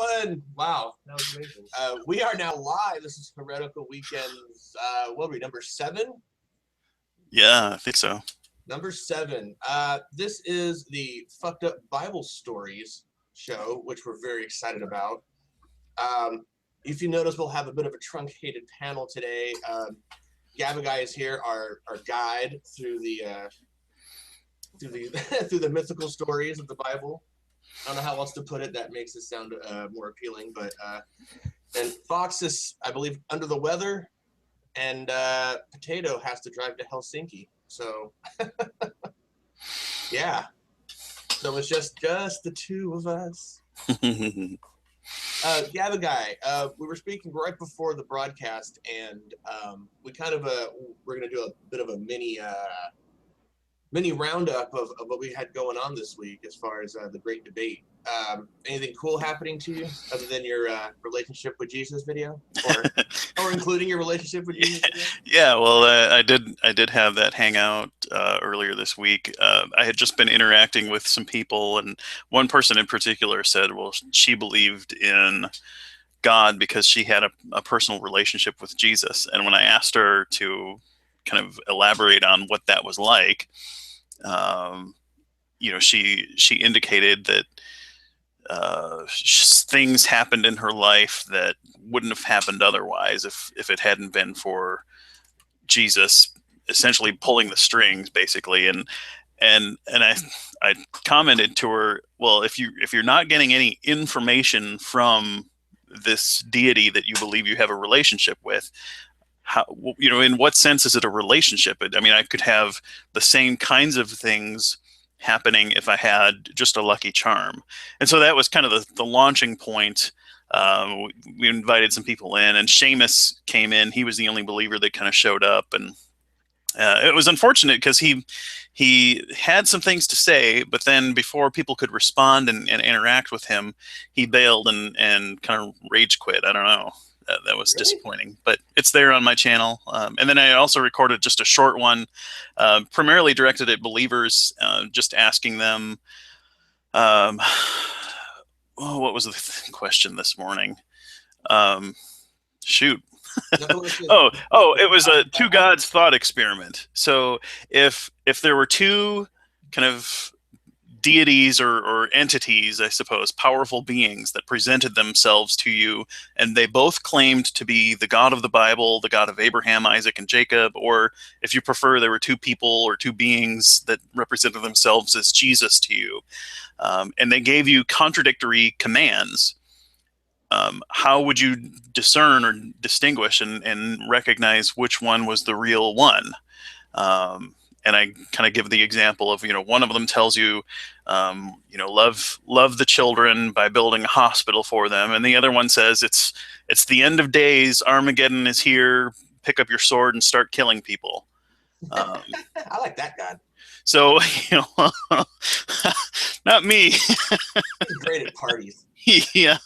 everyone. Wow, that was amazing. We are now live. This is Heretical Weekends. What are we, number 7? Yeah, I think so. Number 7. This is the Fucked Up Bible Stories show, which we're very excited about. If you notice, we'll have a bit of a truncated panel today. Gabagai is here, our guide through the through the mythical stories of the Bible. I don't know how else to put it that makes it sound more appealing, but and Fox is, I believe, under the weather, and Potato has to drive to Helsinki. So yeah, so it's just the two of us. Gabagai, we were speaking right before the broadcast, and we kind of we're gonna do a bit of a mini roundup of what we had going on this week as far as the great debate. Anything cool happening to you other than your relationship with Jesus video, or including your relationship with Jesus video? Yeah, well, I did have that hangout earlier this week. I had just been interacting with some people, and one person in particular said, well, she believed in God because she had a personal relationship with Jesus. And when I asked her to kind of elaborate on what that was like, she indicated that things happened in her life that wouldn't have happened otherwise if it hadn't been for Jesus essentially pulling the strings, basically. And I commented to her, well, if you're not getting any information from this deity that you believe you have a relationship with, how, in what sense is it a relationship? I mean, I could have the same kinds of things happening if I had just a lucky charm. And so that was kind of the launching point. We invited some people in, and Seamus came in. He was the only believer that kind of showed up, and it was unfortunate because he had some things to say, but then before people could respond and interact with him, he bailed and kind of rage quit. I don't know. That was Really? disappointing, but it's there on my channel. And then I also recorded just a short one, primarily directed at believers, just asking them, what was the question this morning? Shoot. It was a two gods thought experiment. So if there were two kind of deities or entities, I suppose, powerful beings that presented themselves to you, and they both claimed to be the God of the Bible, the God of Abraham, Isaac, and Jacob, or if you prefer, there were two people or two beings that represented themselves as Jesus to you, and they gave you contradictory commands, how would you discern or distinguish and recognize which one was the real one? And I kind of give the example of, one of them tells you, love the children by building a hospital for them. And the other one says, it's the end of days. Armageddon is here. Pick up your sword and start killing people. I like that God. So, not me. He's great at parties. Yeah.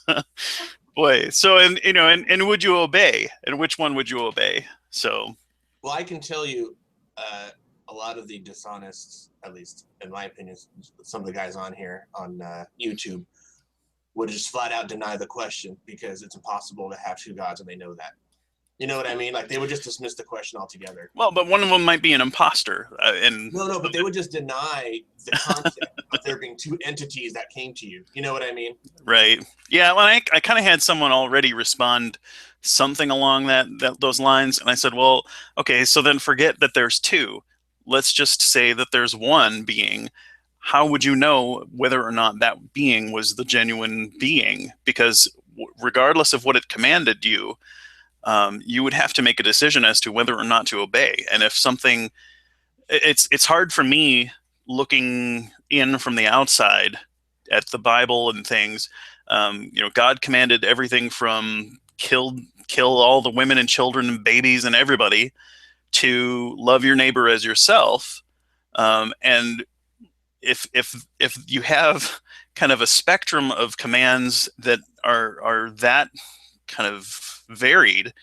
Boy. So, and would you obey? And which one would you obey? So. Well, I can tell you, a lot of the dishonest, at least in my opinion, some of the guys on here on YouTube would just flat out deny the question because it's impossible to have two gods, and they know that. You know what I mean? Like, they would just dismiss the question altogether. Well, but one of them might be an imposter. No, but they would just deny the concept of there being two entities that came to you. You know what I mean? Right. Yeah, well, I kind of had someone already respond something along those lines, and I said, well, okay, so then forget that there's two. Let's just say that there's one being. How would you know whether or not that being was the genuine being? Because regardless of what it commanded you, you would have to make a decision as to whether or not to obey. And if something, it's hard for me looking in from the outside at the Bible and things. God commanded everything from kill all the women and children and babies and everybody, to love your neighbor as yourself. And if you have kind of a spectrum of commands that are that kind of varied,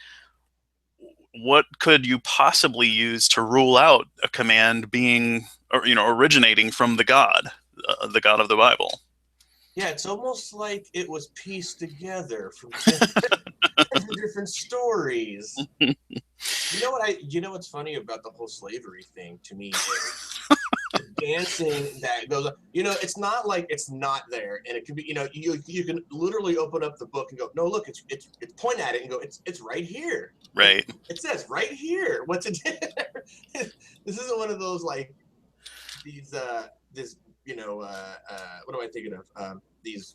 what could you possibly use to rule out a command being, or originating from the God of the Bible? Yeah, it's almost like it was pieced together from different stories. You know what's funny about the whole slavery thing to me is the dancing that goes on. It's not like it's not there, and it can be. You can literally open up the book and go, no, look, it's point at it and go, it's right here. It Right. it says right here. What's it? This isn't one of those like these this what am I thinking of? These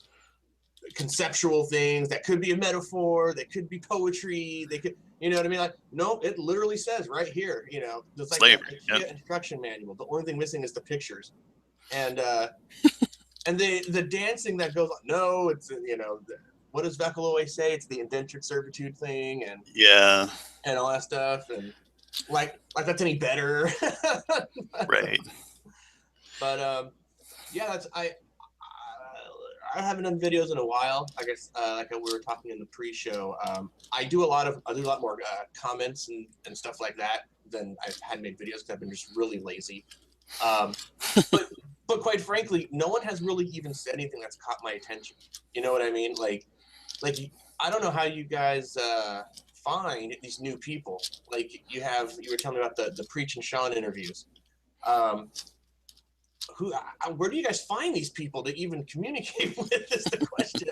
conceptual things that could be a metaphor, that could be poetry, they could, you know what I mean? Like, no, it literally says right here, it's like the Slavery. Yep. IKEA instruction manual. The only thing missing is the pictures. And the dancing that goes on. No, it's what does Vekaloe say? It's the indentured servitude thing, Yeah. and all that stuff, and like that's any better. Right. But yeah, that's I haven't done videos in a while. I guess like we were talking in the pre-show, I do a lot more comments and stuff like that than I've had made videos because I've been just really lazy. Um, but but quite frankly, no one has really even said anything that's caught my attention. You know what I mean? Like I don't know how you guys find these new people. Like you were telling me about the Preach and Sean interviews. Um, where do you guys find these people to even communicate with? Is the question.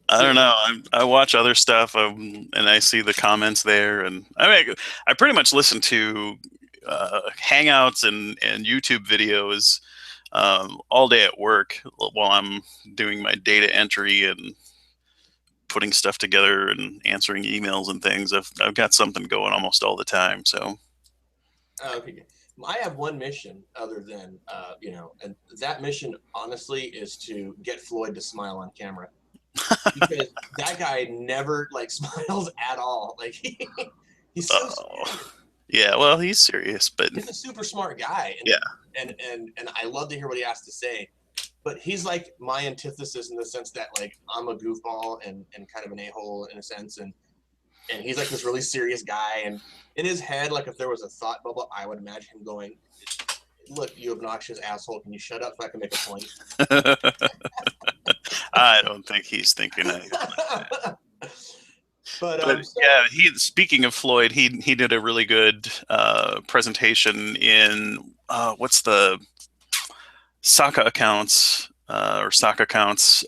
I don't know. I watch other stuff, and I see the comments there, and I pretty much listen to Hangouts and YouTube videos all day at work while I'm doing my data entry and putting stuff together and answering emails and things. I've got something going almost all the time. So Okay. I have one mission other than and that mission honestly is to get Floyd to smile on camera because that guy never like smiles at all. Like he's so serious. oh yeah, well he's serious, but He's a super smart guy, and yeah. and I love to hear what he has to say. But he's like my antithesis in the sense that like I'm a goofball and kind of an a-hole in a sense, and he's like this really serious guy, and in his head, like if there was a thought bubble, I would imagine him going, look, you obnoxious asshole, can you shut up so I can make a point? I don't think he's thinking anything like that. But But yeah, he speaking of Floyd, he did a really good presentation in what's the Sokka accounts or Sokka accounts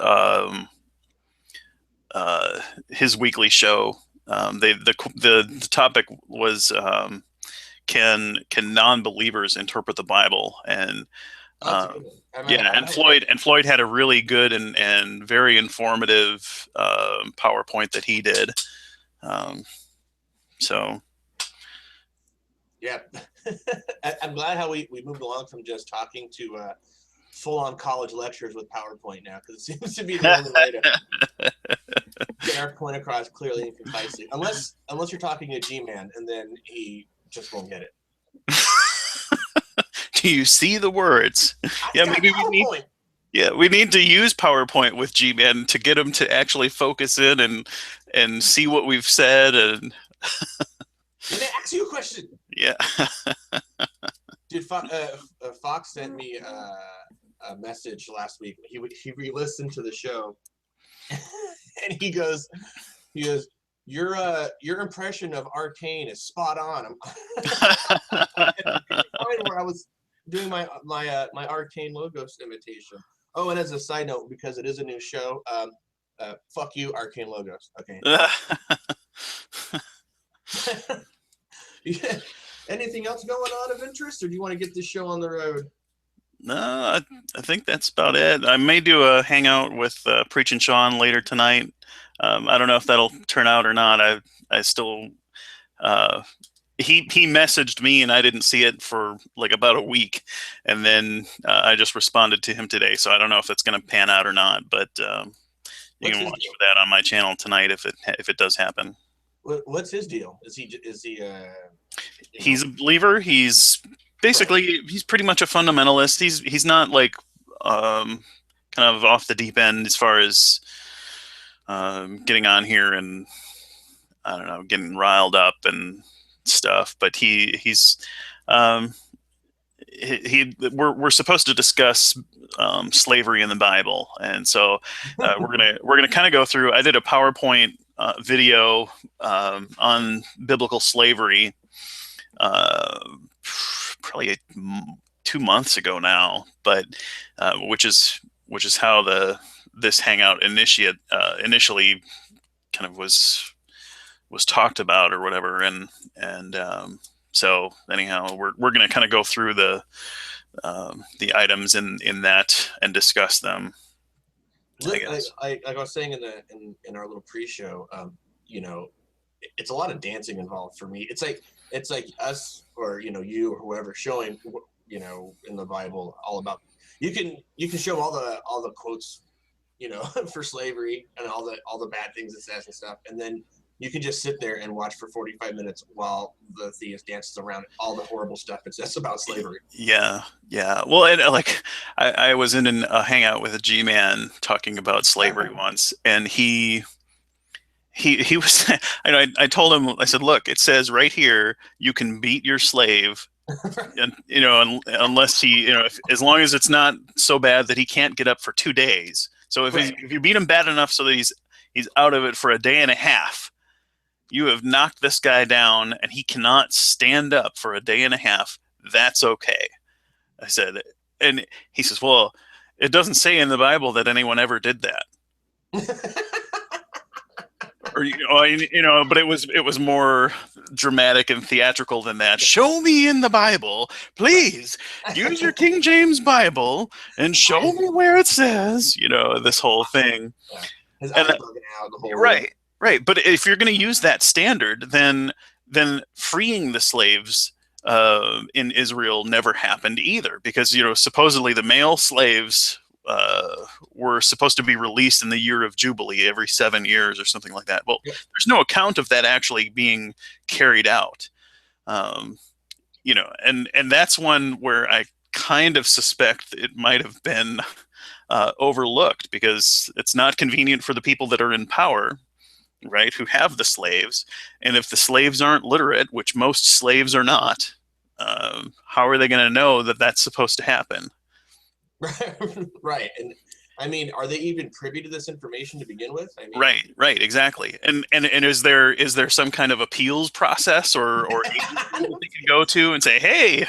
his weekly show. The topic was can non-believers interpret the Bible, and yeah, and Floyd had a really good and very informative PowerPoint that he did. So yeah, I'm glad how we moved along from just talking to full-on college lectures with PowerPoint now, because it seems to be the only way to get our point across clearly and concisely. Unless you're talking to G-Man, and then he just won't get it. Do you see the words? Yeah, maybe we need. Yeah, we need to use PowerPoint with G-Man to get him to actually focus in and see what we've said. And let me ask you a question. Yeah. Dude, Fox sent me a message last week. He re-listened to the show, and he goes, your impression of Arcane is spot on. Where I was doing my Arcane Logos imitation. Oh, and as a side note, because it is a new show, fuck you, Arcane Logos. Okay. Yeah. Anything else going on of interest, or do you want to get this show on the road? No, I think that's about it. I may do a hangout with Preach and Sean later tonight. I don't know if that'll turn out or not. I still he messaged me and I didn't see it for like about a week, and then I just responded to him today. So I don't know if it's going to pan out or not, but you can watch for that on my channel tonight if it does happen. What's his deal? Is he He's a believer. He's basically he's pretty much a fundamentalist. He's not like kind of off the deep end as far as getting on here and I don't know, getting riled up and stuff. But he's we're supposed to discuss slavery in the Bible, and so we're gonna kind of go through. I did a PowerPoint video on biblical slavery probably 2 months ago now, but which is how this hangout initially kind of was talked about or whatever, and so anyhow, we're going to kind of go through the items in that and discuss them. Like I was saying in our little pre-show, you know, it's a lot of dancing involved for me. It's like us or you or whoever showing in the Bible all about. You can show all the quotes, for slavery and all the bad things it says and stuff, and then you can just sit there and watch for 45 minutes while the theist dances around all the horrible stuff it says about slavery. Yeah. Well, and like I was in a hangout with a G-man talking about slavery once, and he was, I told him, I said, look, it says right here, you can beat your slave, and unless he, as long as it's not so bad that he can't get up for 2 days. So if you beat him bad enough so that he's out of it for a day and a half, you have knocked this guy down and he cannot stand up for a day and a half. That's okay. I said, and he says, well, it doesn't say in the Bible that anyone ever did that. Or but it was more dramatic and theatrical than that. Show me in the Bible, please. Use your King James Bible and show me where it says, this whole thing. Yeah. His eyes bugging out the whole Right. But if you're going to use that standard, then freeing the slaves in Israel never happened either, because supposedly the male slaves were supposed to be released in the year of Jubilee every 7 years or something like that. Well, there's no account of that actually being carried out. And that's one where I kind of suspect it might have been overlooked, because it's not convenient for the people that are in power, right, who have the slaves. And if the slaves aren't literate, which most slaves are not, how are they going to know that that's supposed to happen? Right. And I mean, are they even privy to this information to begin with? I mean, right, exactly. And is there some kind of appeals process or they can go to and say, hey,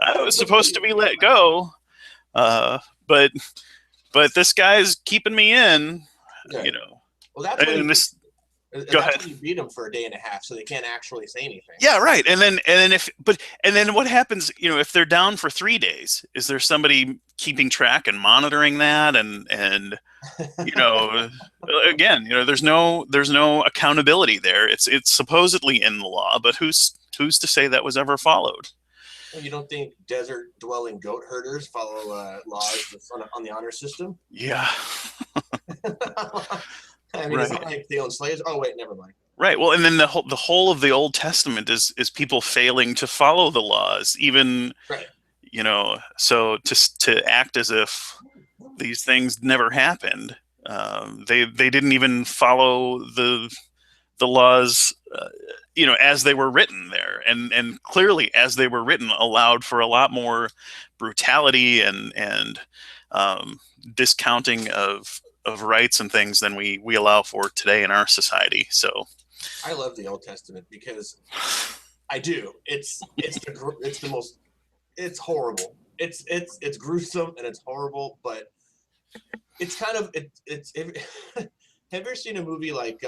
I was supposed to be let go, but this guy's keeping me in, Well, that's when Go ahead. When you beat them for a day and a half, so they can't actually say anything. Yeah, right. And then what happens? If they're down for 3 days, is there somebody keeping track and monitoring that? And again, there's no accountability there. It's supposedly in the law, but who's to say that was ever followed? Well, you don't think desert-dwelling goat herders follow laws on the honor system? Yeah. I mean, It's not like they own slaves. Oh, wait, never mind. Right. Well, and then the whole of the Old Testament is people failing to follow the laws, even, so to act as if these things never happened. They didn't even follow the laws, as they were written there, and clearly as they were written allowed for a lot more brutality and discounting of rights and things than we allow for today in our society. So I love the Old Testament because I do. It's the most. It's horrible. It's gruesome and it's horrible, but it's kind of it's. Have you ever seen a movie like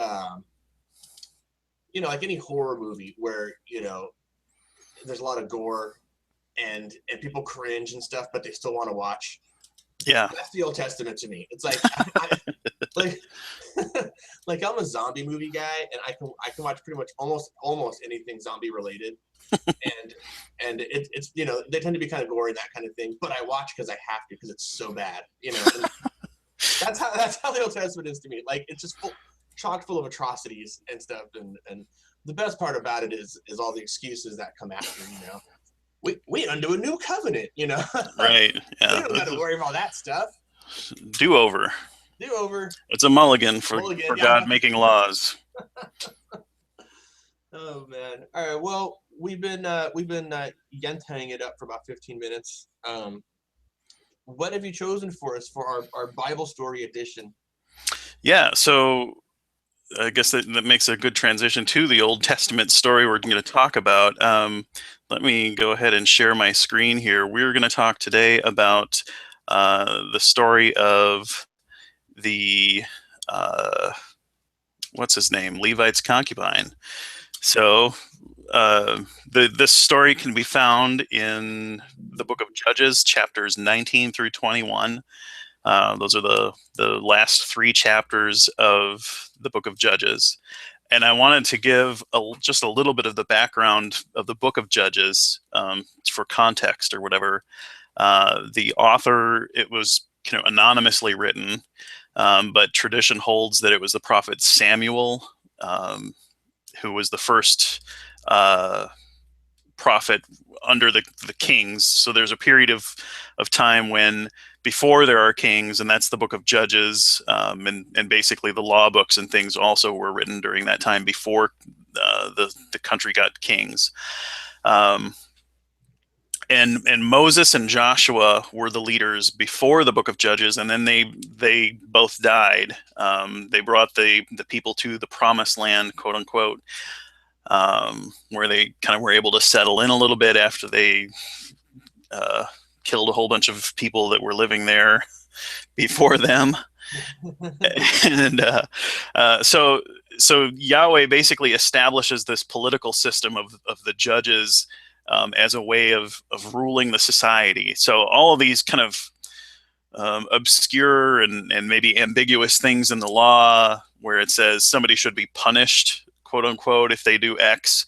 like any horror movie where there's a lot of gore and people cringe and stuff, but they still want to watch? Yeah, that's the Old Testament to me. It's like, like I'm a zombie movie guy, and I can watch pretty much almost anything zombie related, and it's they tend to be kind of gory, that kind of thing. But I watch because I have to, because it's so bad, And that's how the Old Testament is to me. Like, it's just chock full of atrocities and stuff, and the best part about it is all the excuses that come after, We under a new covenant, Right. Yeah. We don't got to worry about that stuff. Do over. It's a mulligan for God making laws. Oh man. All right. Well, we've been yenting it up for about 15 minutes. What have you chosen for us for our Bible story edition? Yeah, so I guess that makes a good transition to the Old Testament story we're going to talk about. Let me go ahead and share my screen here. We're going to talk today about the story of the uh, what's his name, Levite's concubine. So this story can be found in the book of Judges, chapters 19 through 21. Those are the last three chapters of the book of Judges. And I wanted to give just a little bit of the background of the book of Judges for context or whatever. The author, it was anonymously written, but tradition holds that it was the prophet Samuel, who was the first prophet under the kings. So there's a period of time when before there are kings, and that's the book of Judges, and basically the law books and things also were written during that time before the country got kings. And Moses and Joshua were the leaders before the book of Judges, and then they both died. They brought the people to the promised land, quote unquote, where they kind of were able to settle in a little bit after they killed a whole bunch of people that were living there before them. And so Yahweh basically establishes this political system of the judges as a way of ruling the society. So all of these kind of obscure and maybe ambiguous things in the law where it says somebody should be punished, quote unquote, if they do X.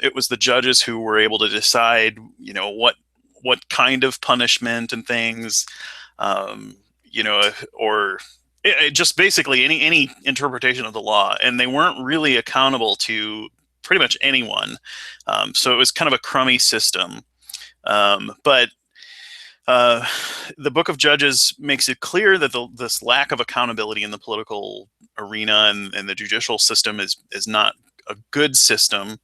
It was the judges who were able to decide, what kind of punishment and things, or just basically any interpretation of the law. And they weren't really accountable to pretty much anyone. So it was kind of a crummy system. But the book of Judges makes it clear that this lack of accountability in the political arena and the judicial system is not a good system.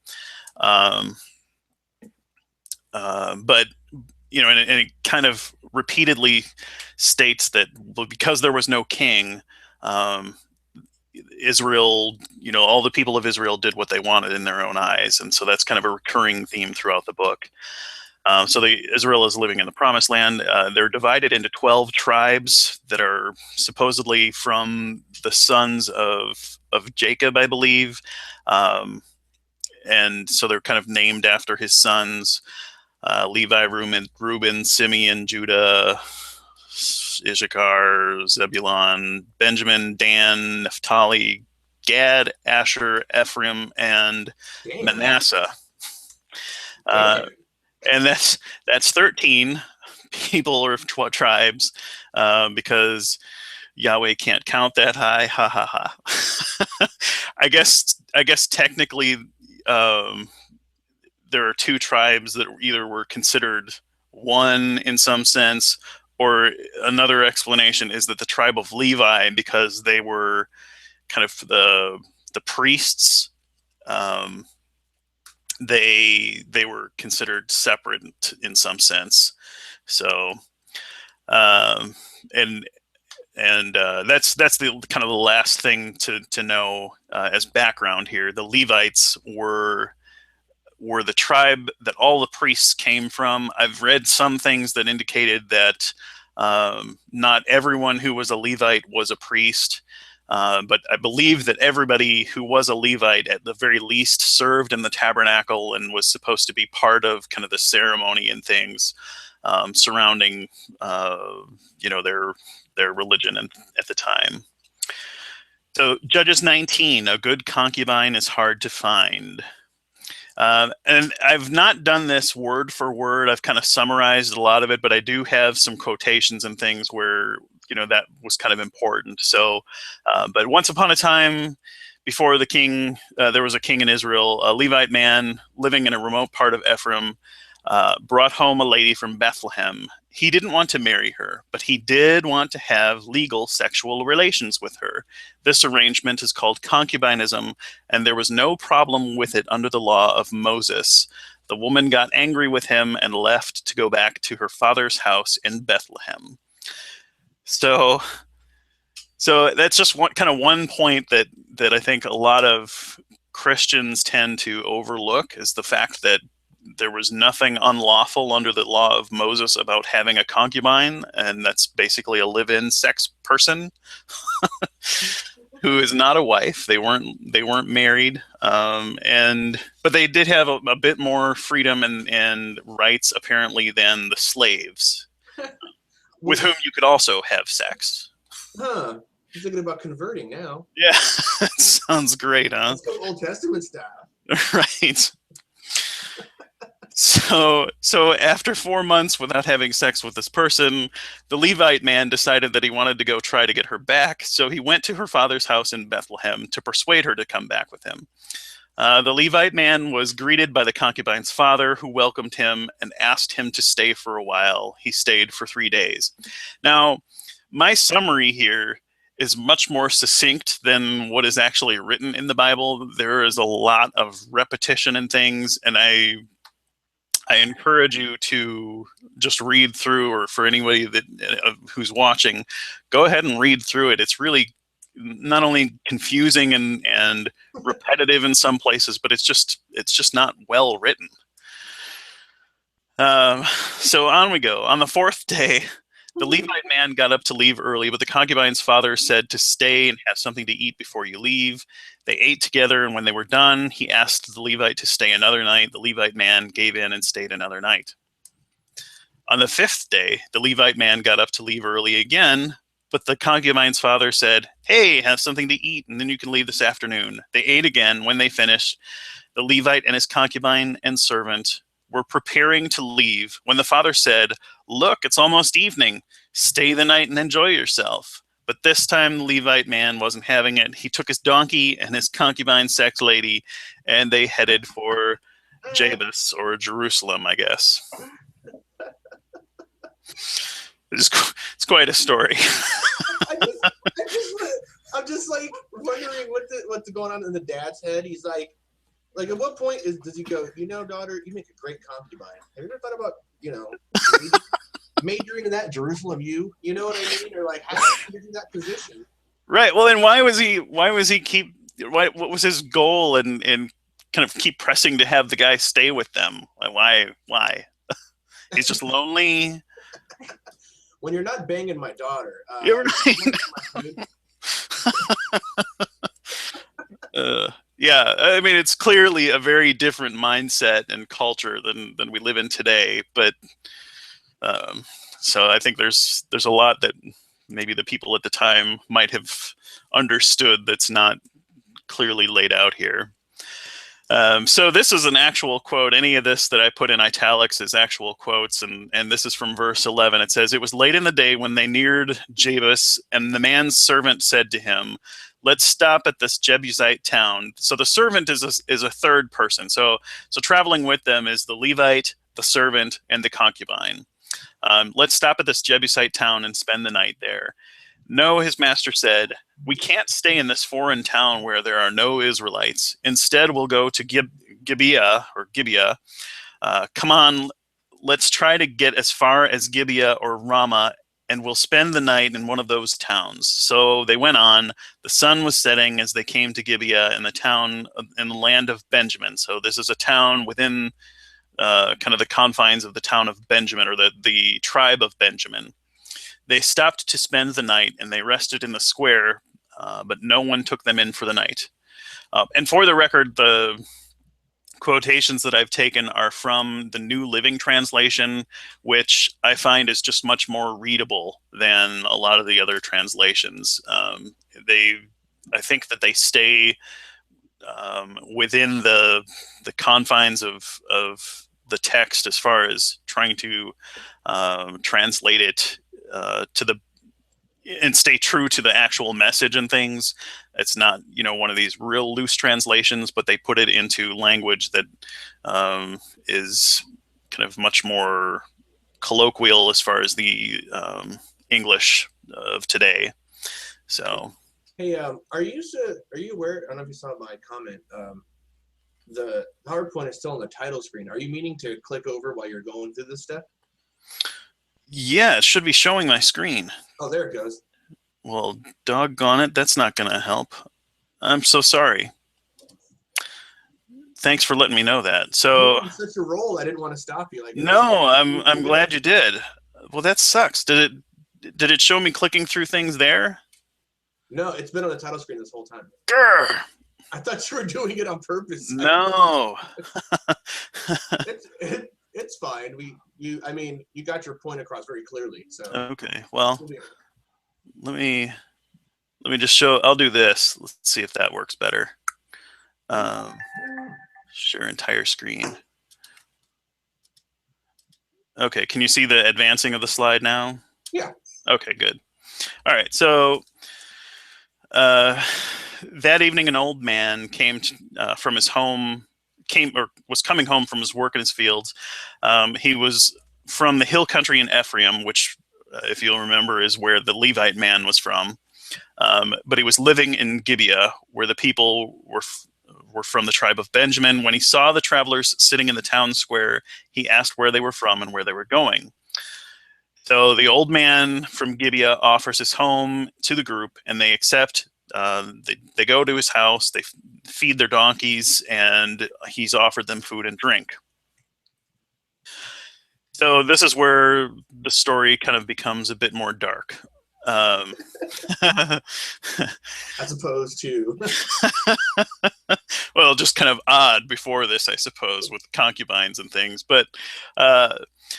But and it kind of repeatedly states that because there was no king, Israel, all the people of Israel did what they wanted in their own eyes, and so that's kind of a recurring theme throughout the book. So Israel is living in the Promised Land. They're divided into 12 tribes that are supposedly from the sons of Jacob, I believe, and so they're kind of named after his sons. Levi, Reuben, Simeon, Judah, Issachar, Zebulon, Benjamin, Dan, Naphtali, Gad, Asher, Ephraim, and Manasseh. And that's 13 people or tribes, because Yahweh can't count that high. Ha ha ha. I guess technically, there are two tribes that either were considered one in some sense, or another explanation is that the tribe of Levi, because they were kind of the priests, they were considered separate in some sense. So and that's the kind of the last thing to know as background here. The Levites were the tribe that all the priests came from. I've read some things that indicated that not everyone who was a Levite was a priest, but I believe that everybody who was a Levite at the very least served in the tabernacle and was supposed to be part of kind of the ceremony and things surrounding their religion at the time. So Judges 19, a good concubine is hard to find. And I've not done this word for word. I've kind of summarized a lot of it, but I do have some quotations and things where, that was kind of important. So, but once upon a time, before the king, there was a king in Israel, a Levite man living in a remote part of Ephraim, brought home a lady from Bethlehem. He didn't want to marry her, but he did want to have legal sexual relations with her. This arrangement is called concubinism, and there was no problem with it under the law of Moses. The woman got angry with him and left to go back to her father's house in Bethlehem. So, so that's just one point that I think a lot of Christians tend to overlook, is the fact that there was nothing unlawful under the law of Moses about having a concubine, and that's basically a live-in sex person who is not a wife. They weren't married, but they did have a bit more freedom and rights apparently than the slaves, with whom you could also have sex. Huh. I'm thinking about converting now. Yeah, sounds great, huh? Let's go Old Testament style. Right. So after 4 months without having sex with this person, the Levite man decided that he wanted to go try to get her back. So he went to her father's house in Bethlehem to persuade her to come back with him. The Levite man was greeted by the concubine's father, who welcomed him and asked him to stay for a while. He stayed for 3 days. Now, my summary here is much more succinct than what is actually written in the Bible. There is a lot of repetition and things, and I encourage you to just read through, or for anybody that who's watching, go ahead and read through it. It's really not only confusing and repetitive in some places, but it's just not well written. So on we go. On the 4th day, the Levite man got up to leave early, but the concubine's father said to stay and have something to eat before you leave. They ate together, and when they were done, he asked the Levite to stay another night. The Levite man gave in and stayed another night. On the 5th day, the Levite man got up to leave early again, but the concubine's father said, hey, have something to eat, and then you can leave this afternoon. They ate again. When they finished, the Levite and his concubine and servant were preparing to leave when the father said, look, it's almost evening. Stay the night and enjoy yourself. But this time the Levite man wasn't having it. He took his donkey and his concubine sex lady, and they headed for Jebus, or Jerusalem, I guess. It's quite a story. I'm just like wondering what's going on in the dad's head. He's like at what point does he go, daughter, you make a great concubine. Have you ever thought about, majoring in that Jerusalem you know what I mean? Or like, how did you get in that position? Right. Well, then what was his goal and kind of keep pressing to have the guy stay with them? Like, why? He's just lonely. When you're not banging my daughter. You're right. Yeah, I mean, it's clearly a very different mindset and culture than we live in today. But so I think there's a lot that maybe the people at the time might have understood that's not clearly laid out here. So this is an actual quote. Any of this that I put in italics is actual quotes, and this is from verse 11. It says, it was late in the day when they neared Jebus, and the man's servant said to him, let's stop at this Jebusite town. So the servant is a third person. So traveling with them is the Levite, the servant, and the concubine. Let's stop at this Jebusite town and spend the night there. No, his master said, we can't stay in this foreign town where there are no Israelites. Instead, we'll go to Gibeah. Come on, let's try to get as far as Gibeah or Ramah, and we'll spend the night in one of those towns. So they went on. The sun was setting as they came to Gibeah, in the town in the land of Benjamin. So this is a town within kind of the confines of the town of Benjamin, or the tribe of Benjamin. They stopped to spend the night, and they rested in the square, but no one took them in for the night. And for the record, the quotations that I've taken are from the New Living Translation, which I find is just much more readable than a lot of the other translations. I think that they stay within the confines of the text as far as trying to translate it and stay true to the actual message and things. It's not, one of these real loose translations, but they put it into language that is kind of much more colloquial as far as the English of today. So, Hey, are you aware? I don't know if you saw my comment. The PowerPoint is still on the title screen. Are you meaning to click over while you're going through this step? Yeah, it should be showing my screen. Oh, there it goes. Well, doggone it, that's not going to help. I'm so sorry. Thanks for letting me know that. You're So, on such a roll. I didn't want to stop you. Like, no, I'm glad you did. Well, that sucks. Did it show me clicking through things there? No, it's been on the title screen this whole time. Grr. I thought you were doing it on purpose. No. It's fine. I mean, you got your point across very clearly. So Okay. Well, let me just show. I'll do this. Let's see if that works better. Share entire screen. Okay. Can you see the advancing of the slide now? Yeah. Okay. Good. All right. So that evening, an old man came from his home. Was coming home from his work in his fields. He was from the hill country in Ephraim, which, if you'll remember, is where the Levite man was from. But he was living in Gibeah, where the people were from the tribe of Benjamin. When he saw the travelers sitting in the town square, he asked where they were from and where they were going. So the old man from Gibeah offers his home to the group, and they accept. They go to his house, they feed their donkeys, and he's offered them food and drink. So this is where the story kind of becomes a bit more dark. As opposed to well, just kind of odd before this, I suppose, with concubines and things. But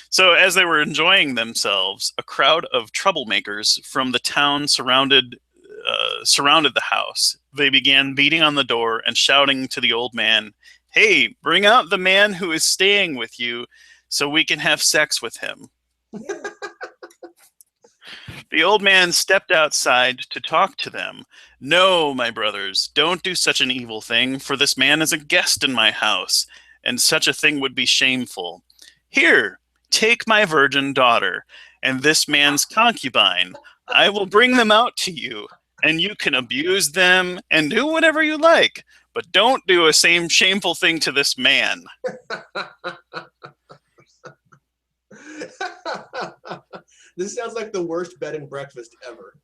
so as they were enjoying themselves, a crowd of troublemakers from the town surrounded the house. They began beating on the door and shouting to the old man, "Hey, bring out the man who is staying with you so we can have sex with him." The old man stepped outside to talk to them. "No, my brothers, don't do such an evil thing, for this man is a guest in my house, and such a thing would be shameful. Here, take my virgin daughter and this man's concubine. I will bring them out to you, and you can abuse them and do whatever you like, but don't do a same shameful thing to this man." This sounds like the worst bed and breakfast ever.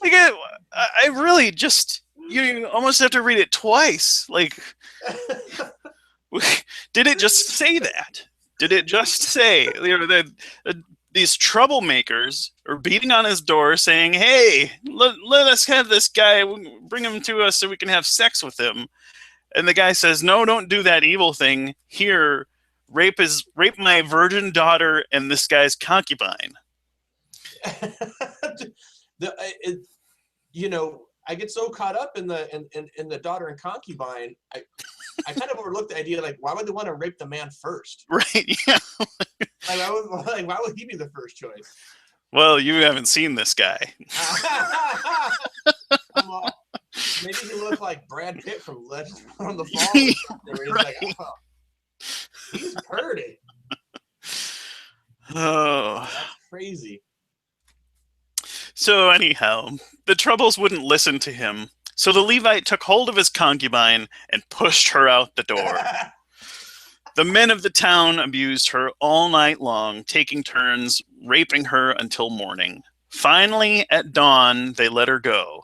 Like, I really just, you almost have to read it twice. Like, did it just say that? Did it just say, that these troublemakers are beating on his door saying, "Hey, let us have this guy, bring him to us so we can have sex with him." And the guy says, "No, don't do that evil thing. Here, rape my virgin daughter and this guy's concubine." I get so caught up in the daughter and concubine. I kind of overlooked the idea, like, why would they want to rape the man first? Right? Yeah. Why would he be the first choice? Well, you haven't seen this guy. Maybe he looked like Brad Pitt from Legend from the Fall. Where he's Right. like, oh, he's pretty. Oh, that's crazy. So anyhow, the troubles wouldn't listen to him. So the Levite took hold of his concubine and pushed her out the door. The men of the town abused her all night long, taking turns raping her until morning. Finally, at dawn, they let her go.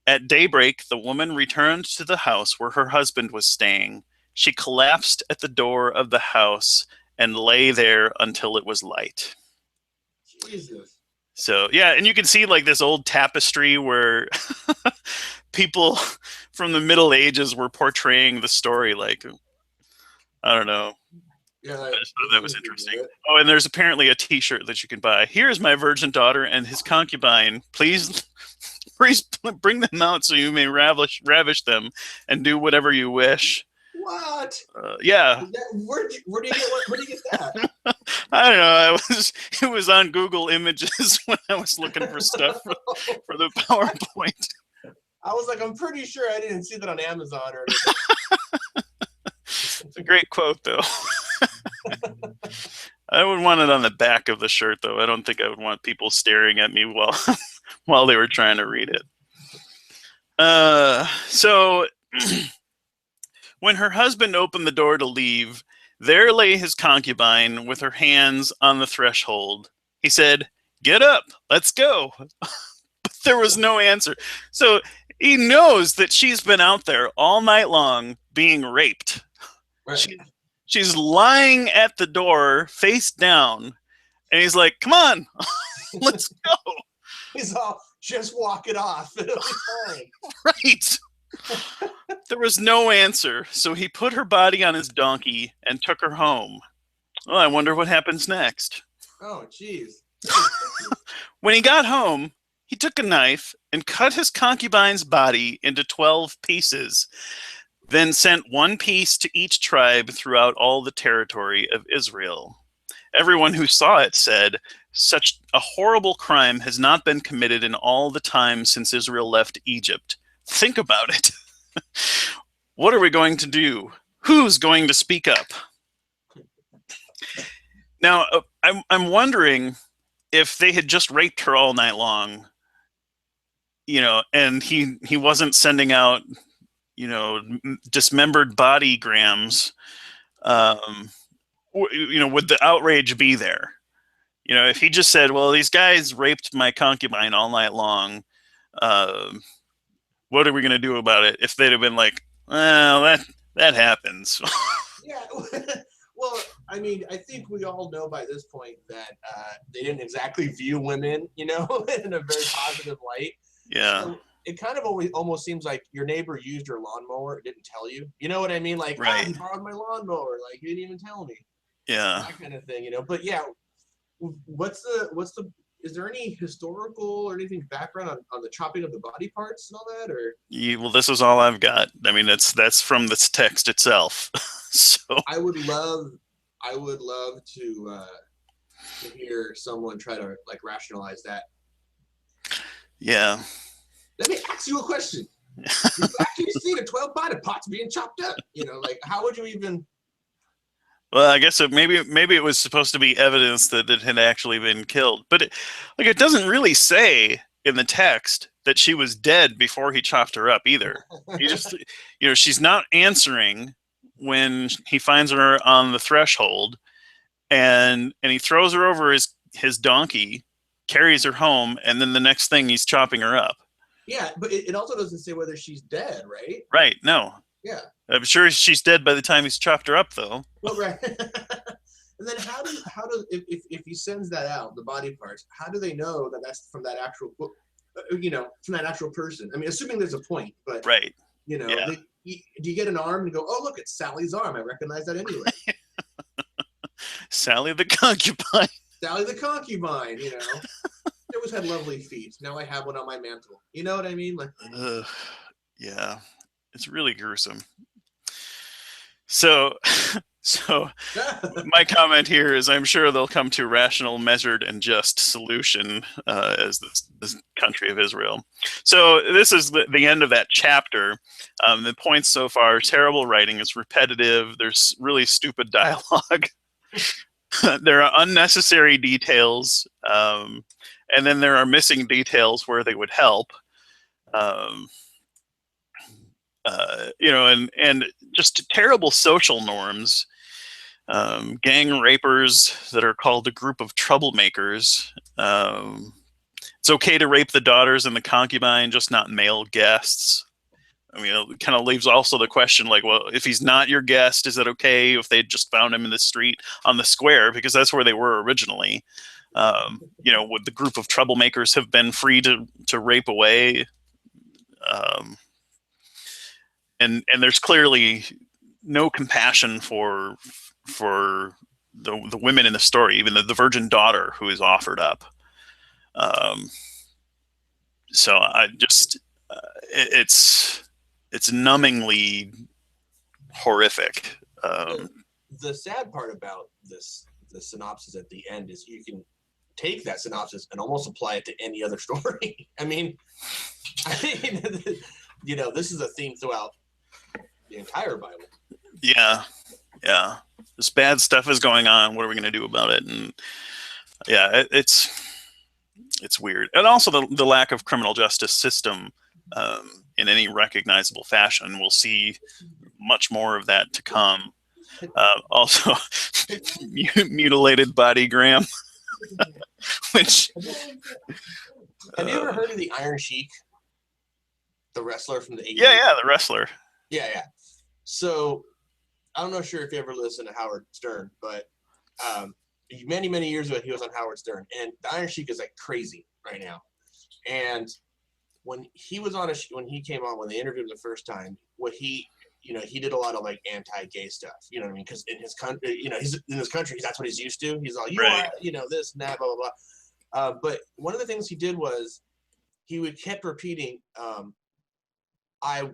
At daybreak, the woman returned to the house where her husband was staying. She collapsed at the door of the house and lay there until it was light. Jesus. So, yeah, and you can see like this old tapestry where people from the Middle Ages were portraying the story. Like, I don't know. Yeah, I just thought that was interesting. Oh, and there's apparently a T-shirt that you can buy. "Here's my virgin daughter and his concubine. Please bring them out so you may ravish them and do whatever you wish." What? Yeah. Where do you get that? I don't know. It was on Google Images when I was looking for stuff for the PowerPoint. I was like, I'm pretty sure I didn't see that on Amazon or anything. It's a great quote, though. I would want it on the back of the shirt, though. I don't think I would want people staring at me while while they were trying to read it. So when her husband opened the door to leave, there lay his concubine with her hands on the threshold. He said, "Get up, let's go." But there was no answer. So he knows that she's been out there all night long being raped. Right. She's lying at the door, face down, and he's like, "Come on, let's go." He's all, just walk it off. It'll be fine. Right. There was no answer, so he put her body on his donkey and took her home. Well, I wonder what happens next. Oh, jeez. When he got home, he took a knife and cut his concubine's body into 12 pieces, then sent one piece to each tribe throughout all the territory of Israel. Everyone who saw it said, "Such a horrible crime has not been committed in all the time since Israel left Egypt. Think about it. What are we going to do? Who's going to speak up?" Now, I'm wondering if they had just raped her all night long, and he wasn't sending out, dismembered body grams, would the outrage be there? If he just said, "Well, these guys raped my concubine all night long, what are we going to do about it?" If they'd have been like, "Well, that happens." Yeah. Well, I mean, I think we all know by this point that they didn't exactly view women, in a very positive light. Yeah. So it kind of almost seems like your neighbor used your lawnmower, didn't tell you. You know what I mean? Like, right. He borrowed my lawnmower. Like, he didn't even tell me. Yeah. That kind of thing, But yeah, is there any historical or anything background on the chopping of the body parts and all that, or? Well, this is all I've got. I mean, that's from this text itself. So I would love to hear someone try to rationalize that. Yeah. Let me ask you a question. You actually see the 12 body parts being chopped up. How would you even? Well, I guess maybe it was supposed to be evidence that it had actually been killed, but it doesn't really say in the text that she was dead before he chopped her up either. He just, she's not answering when he finds her on the threshold, and he throws her over his donkey, carries her home, and then the next thing he's chopping her up. Yeah, but it also doesn't say whether she's dead, right? Right. No. Yeah. I'm sure she's dead by the time he's chopped her up, though. Well, right. And then how does if he sends that out, the body parts, how do they know that that's from that actual from that actual person? I mean, assuming there's a point, but right. Yeah. Do you get an arm and go, "Oh, look, it's Sally's arm. I recognize that anyway." Sally the concubine. Sally the concubine. She always had lovely feet. Now I have one on my mantle. You know what I mean? Yeah, it's really gruesome. So my comment here is, I'm sure they'll come to a rational, measured, and just solution as this country of Israel. So this is the end of that chapter. The points so far: terrible writing, it's repetitive, there's really stupid dialogue, there are unnecessary details, and then there are missing details where they would help. And just terrible social norms. Gang rapers that are called a group of troublemakers. It's okay to rape the daughters and the concubine, just not male guests. I mean, it kind of leaves also the question, like, well, if he's not your guest, is it okay if they just found him in the street on the square? Because that's where they were originally. Would the group of troublemakers have been free to rape away? And there's clearly no compassion for the women in the story, even the virgin daughter who is offered up. So I just it's numbingly horrific. The sad part about the synopsis at the end is you can take that synopsis and almost apply it to any other story. I mean, this is a theme throughout the entire Bible. Yeah. Yeah, this bad stuff is going on. What are we going to do about it? And yeah, it's weird, and also the lack of criminal justice system in any recognizable fashion. We'll see much more of that to come. Also, mutilated body gram, which Have you ever heard of the Iron Sheik, the wrestler from the 80s? yeah, the wrestler. Yeah. So I don't know sure if you ever listened to Howard Stern, but many years ago he was on Howard Stern, and the Iron Sheik is like crazy right now. And when he was on when he came on, when they interviewed him the first time, he did a lot of like anti-gay stuff. You know what I mean? Because in his country, he's in his country, that's what he's used to. He's all, Right. are, this and that, blah blah blah. But one of the things he did was kept repeating, I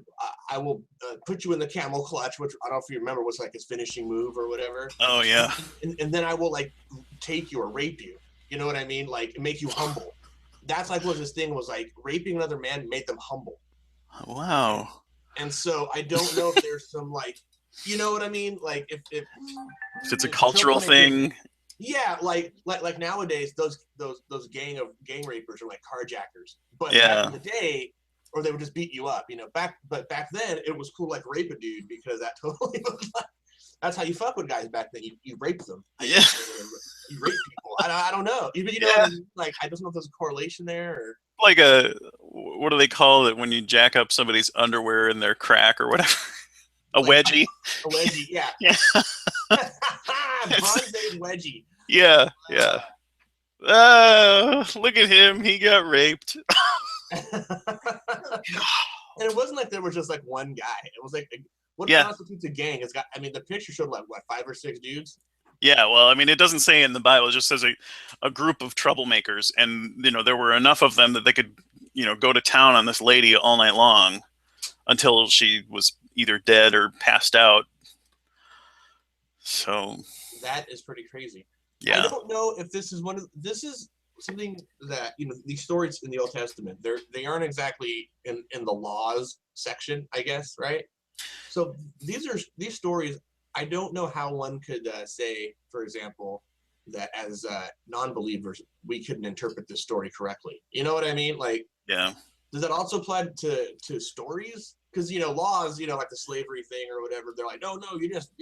will put you in the camel clutch, which I don't know if you remember was like his finishing move or whatever. Oh yeah. And then I will like take you or rape you. You know what I mean? Like make you humble. That's like what his thing was, like raping another man made them humble. Wow. And so I don't know if there's some like, you know what I mean? Like if it's a cultural thing. Yeah, like nowadays those gang rapers are like carjackers. But Yeah. back in the day, or they would just beat you up, back then it was cool, like rape a dude, because that totally was like, that's how you fuck with guys back then. You rape them. Yeah. You rape people. I don't know. Even Yeah. like I don't know if there's a correlation there, or like what do they call it when you jack up somebody's underwear in their crack or whatever? A like, wedgie. A wedgie, yeah. Yeah. Bronze-age wedgie. Yeah. Look at him. He got raped. And it wasn't like there was just like one guy. It was like, what constitutes a gang? It's got, the picture showed like what, 5 or 6 dudes. Yeah, well, it doesn't say in the Bible. It just says a group of troublemakers, and there were enough of them that they could go to town on this lady all night long until she was either dead or passed out. So that is pretty crazy. Yeah. I don't know if this is something that, these stories in the Old Testament, they aren't exactly in the laws section, I guess, right? So these stories, I don't know how one could say, for example, that as non-believers we couldn't interpret this story correctly. You know what I mean? Like, yeah. Does that also apply to stories? Because laws, like the slavery thing or whatever, they're like, no, you're just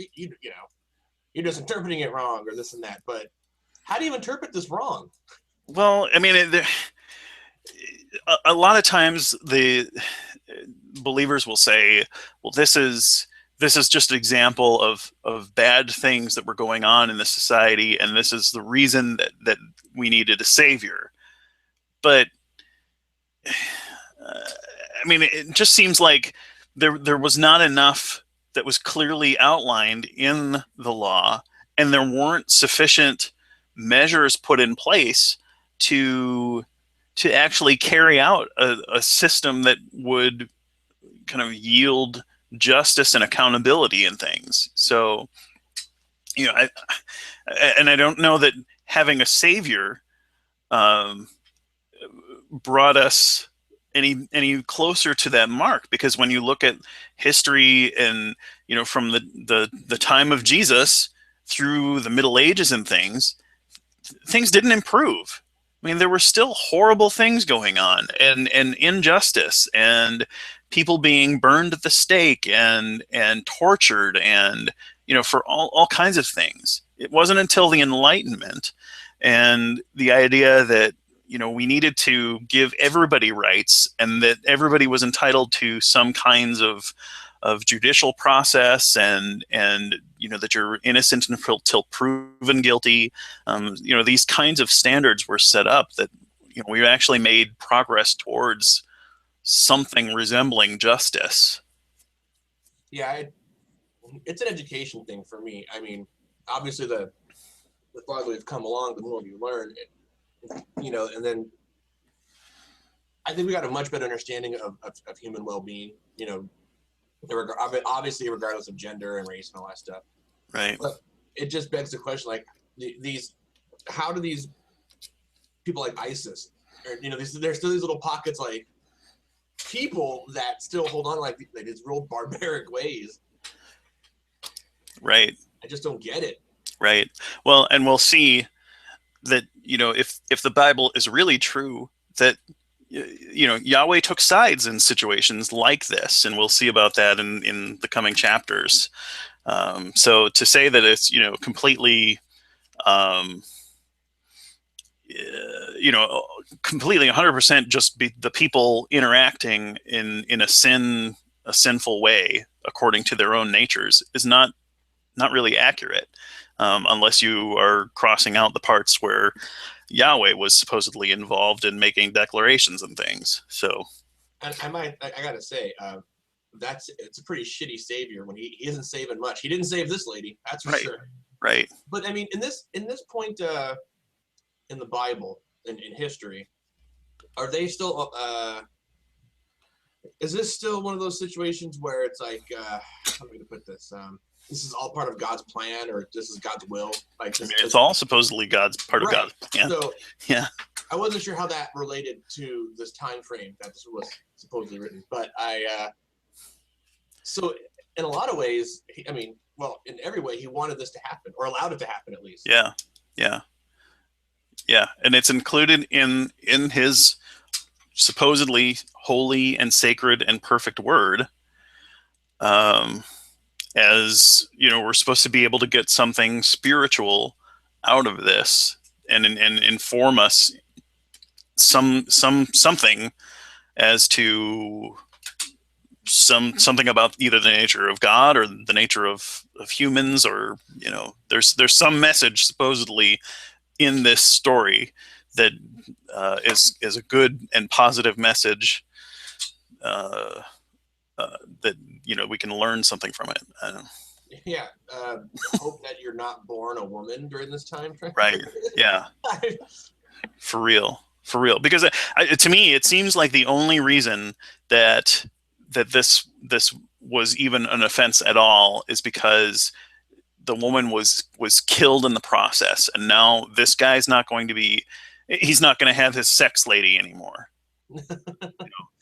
interpreting it wrong or this and that. But how do you interpret this wrong? Well, a lot of times the believers will say, well, this is just an example of bad things that were going on in the society, and this is the reason that we needed a savior. But it just seems like there was not enough that was clearly outlined in the law, and there weren't sufficient measures put in place to actually carry out a system that would kind of yield justice and accountability in things. So, I don't know that having a savior brought us any closer to that mark, because when you look at history and from the time of Jesus through the Middle Ages and things didn't improve. There were still horrible things going on, and injustice, and people being burned at the stake and tortured, and for all kinds of things. It wasn't until the Enlightenment and the idea that we needed to give everybody rights, and that everybody was entitled to some kinds of judicial process, and that you're innocent until proven guilty. These kinds of standards were set up that we actually made progress towards something resembling justice. Yeah, it's an education thing for me. Obviously the farther we've come along, the more we learn. And then I think we got a much better understanding of human well-being. Obviously regardless of gender and race and all that stuff. Right. But it just begs the question, like, how do these people like ISIS, or there's still these little pockets, like people that still hold on like these real barbaric ways. Right. I just don't get it. Right. Well, and we'll see that, if the Bible is really true, that Yahweh took sides in situations like this, and we'll see about that in the coming chapters. So to say that it's completely um, completely 100% just be the people interacting in a sinful way according to their own natures is not really accurate, unless you are crossing out the parts where Yahweh was supposedly involved in making declarations and things. So, And I gotta say, it's a pretty shitty savior when he isn't saving much. He didn't save this lady, that's for right, sure. right. But I mean, in this point in the Bible, in history, are they still? Is this still one of those situations where it's like, how am I going to put this? This is all part of God's plan, or this is God's will? Like, I mean, it's all supposedly part of right. God's plan. So, yeah, I wasn't sure how that related to this time frame that this was supposedly written, but so in a lot of ways, I mean, well, in every way, he wanted this to happen, or allowed it to happen at least. yeah, yeah, yeah, and it's included in his supposedly holy and sacred and perfect word. As we're supposed to be able to get something spiritual out of this, and inform us something as to something about either the nature of God or the nature of humans, or there's some message supposedly in this story that is a good and positive message, that we can learn something from it. Yeah, hope that you're not born a woman during this time frame. Right. Yeah. For real. Because to me, it seems like the only reason that this was even an offense at all is because the woman was killed in the process, and now this guy's not going to be. He's not going to have his sex lady anymore.